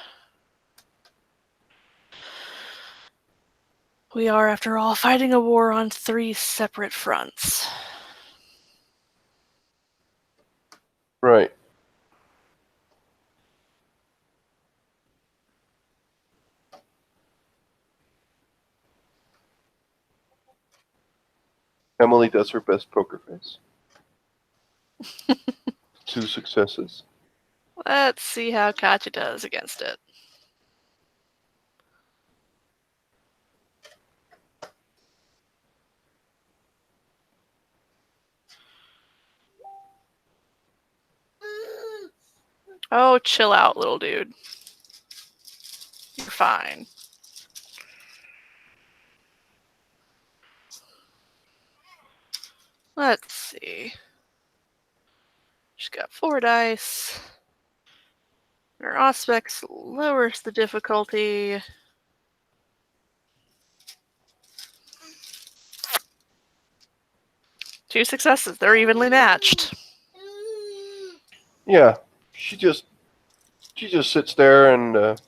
We are, after all, fighting a war on 3 separate fronts. right. Emily does her best poker face. 2 successes. Let's see how Katja does against it. Oh, chill out, little dude. You're fine. Let's see. She's got 4 dice. Her aspects lowers the difficulty. Two successes. They're evenly matched. Yeah, she just sits there and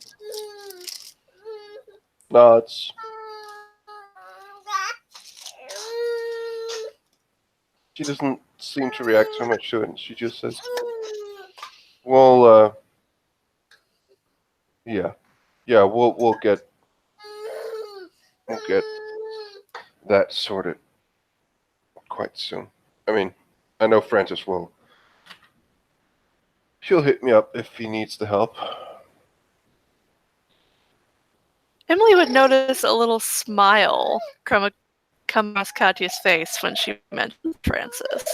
nods. She doesn't seem to react so much to it. And she just says, "Well, yeah, we'll get that sorted quite soon. I mean, I know Francis will. She'll hit me up if he needs the help." Emily would notice a little smile come across Katya's face when she mentioned Francis.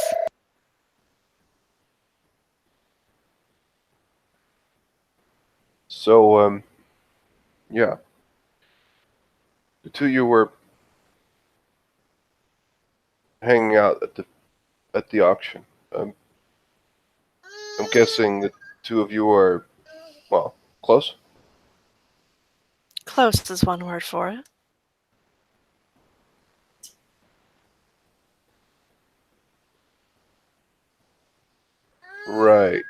So, yeah, the two of you were hanging out at the auction. I'm guessing the two of you are, well, close. Close is one word for it. Right.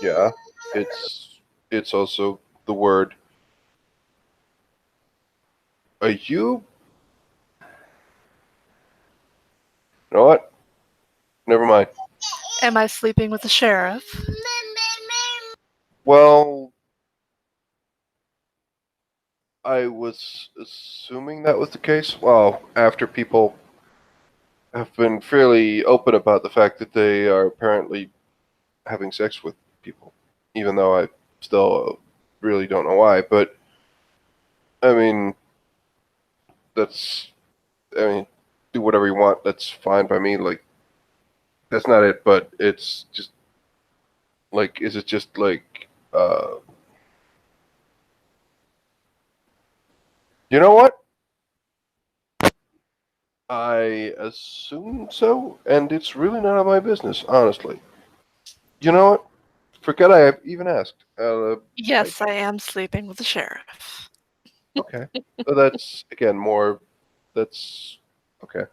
Yeah. It's also the word. Are you? You know what? Never mind. Am I sleeping with the sheriff? Well, I was assuming that was the case. Well, after people have been fairly open about the fact that they are apparently having sex with people, even though I still really don't know why. But I mean, that's I mean, do whatever you want. That's fine by me. Like, that's not it. But it's just like, is it just like, you know what? I assume so, and it's really none of my business, honestly. You know what? Forget I even asked. Yes, I am sleeping with the sheriff. Okay. So that's again more. That's okay.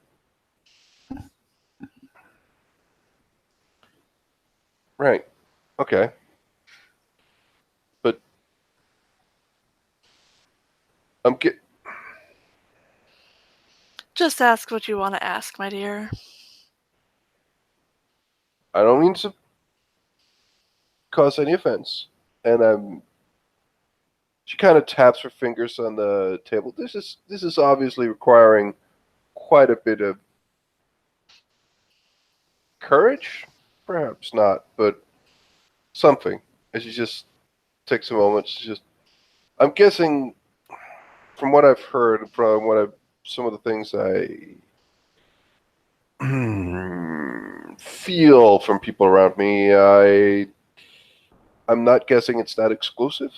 Right. Okay. I'm get. Just ask what you want to ask, my dear. I don't mean to cause any offense, and I'm. She kind of taps her fingers on the table. This is obviously requiring quite a bit of courage, perhaps not, but something. And she just takes a moment. She just. I'm guessing from what I've heard, from what I've some of the things I feel from people around me, I'm not guessing it's that exclusive.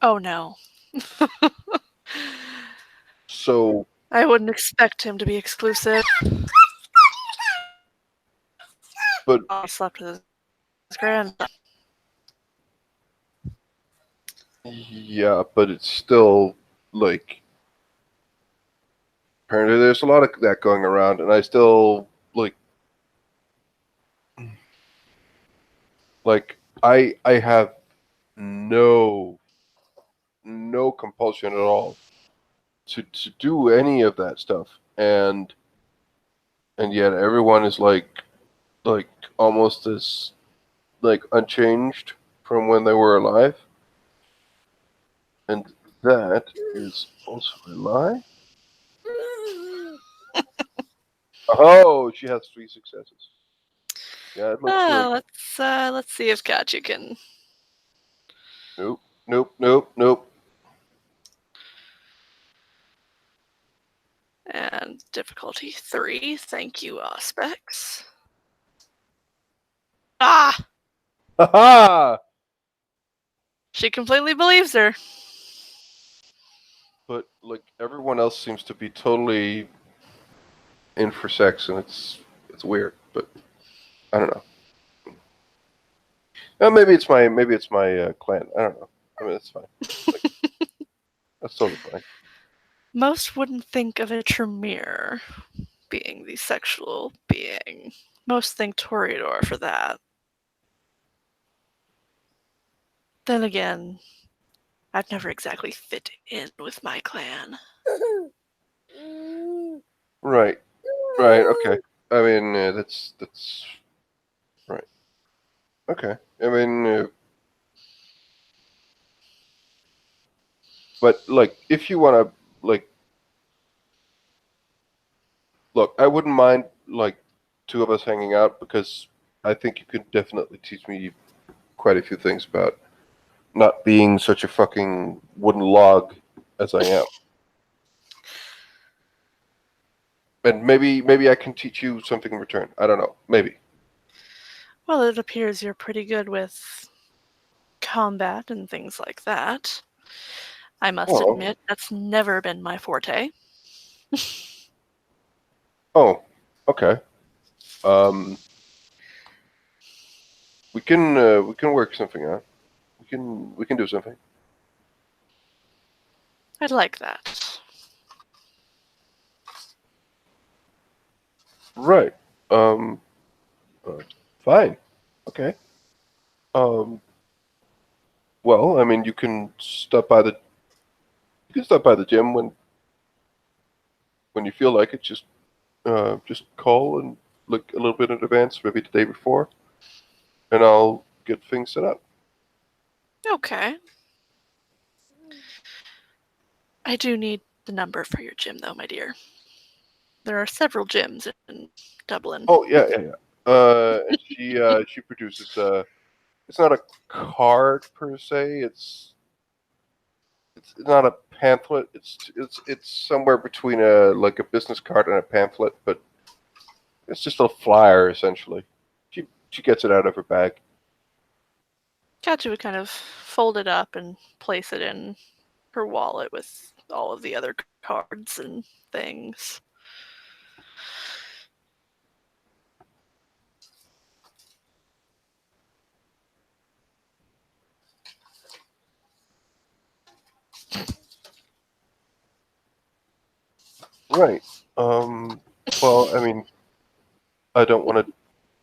Oh no. So, I wouldn't expect him to be exclusive. but I slept with his grandson. yeah, but it's still like apparently there's a lot of that going around, and I still I have no compulsion at all to do any of that stuff, and yet everyone is like almost as like unchanged from when they were alive, and that is also a lie. Oh, she has 3 successes. Yeah, it looks really good. Let's see if Katja can. Nope, nope, nope, nope. And difficulty 3. Thank you, Auspex. Ah! Ha ha! She completely believes her. But like everyone else seems to be totally in for sex, and it's weird. But I don't know. Maybe it's my clan. I don't know. I mean, it's fine. Like, that's totally fine. Most wouldn't think of a Tremere being the sexual being. Most think Toreador for that. Then again, I've never exactly fit in with my clan. Right, right. Okay. I mean, that's right. Okay. I mean, but like, if you want to like look, I wouldn't mind like 2 of us hanging out because I think you could definitely teach me quite a few things about not being such a fucking wooden log as I am. And maybe I can teach you something in return. I don't know. Maybe. Well, it appears you're pretty good with combat and things like that. I must Oh, admit, that's never been my forte. oh, okay. Um, we can work something out. We can do something. I'd like that. Right. Um, uh, fine. Okay. Um, well, I mean, you can stop by the gym when you feel like it. Just call and look a little bit in advance, maybe the day before, and I'll get things set up. Okay. I do need the number for your gym, though, my dear. There are several gyms in Dublin. Oh yeah, yeah, yeah. And she produces it's not a card per se. It's not a pamphlet. It's somewhere between a business card and a pamphlet, but it's just a flyer essentially. She gets it out of her bag. Katja would kind of fold it up and place it in her wallet with all of the other cards and things. Right. Well, I mean, I don't want to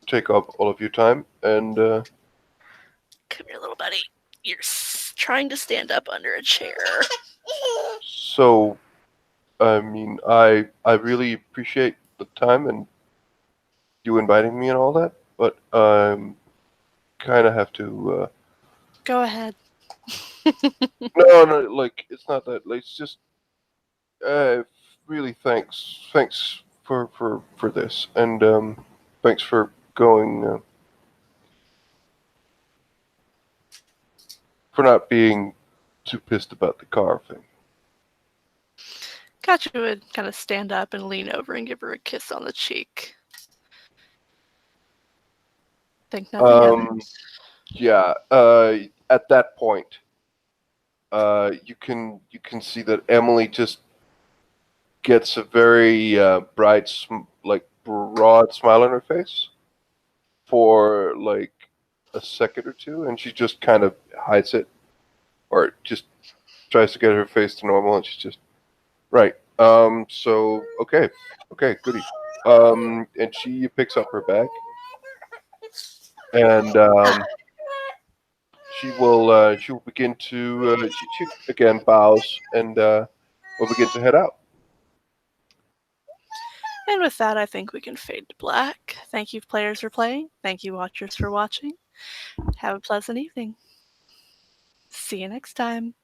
take up all of your time, and Come here, little buddy. You're trying to stand up under a chair. So, I mean, I really appreciate the time and you inviting me and all that, but kind of have to. Go ahead. No, like it's not that. Like, it's just really thanks for this, and thanks for going for not being too pissed about the car thing. Katja would kind of stand up and lean over and give her a kiss on the cheek. Think nothing of it. Yeah. At that point, you can see that Emily just gets a very bright, like broad smile on her face for like a second or two, and she just kind of hides it, or just tries to get her face to normal, and she's just right. So okay, goody. And she picks up her bag, and she will begin to she again bows and will begin to head out. And with that, I think we can fade to black. Thank you, players, for playing. Thank you, watchers, for watching. Have a pleasant evening. See you next time.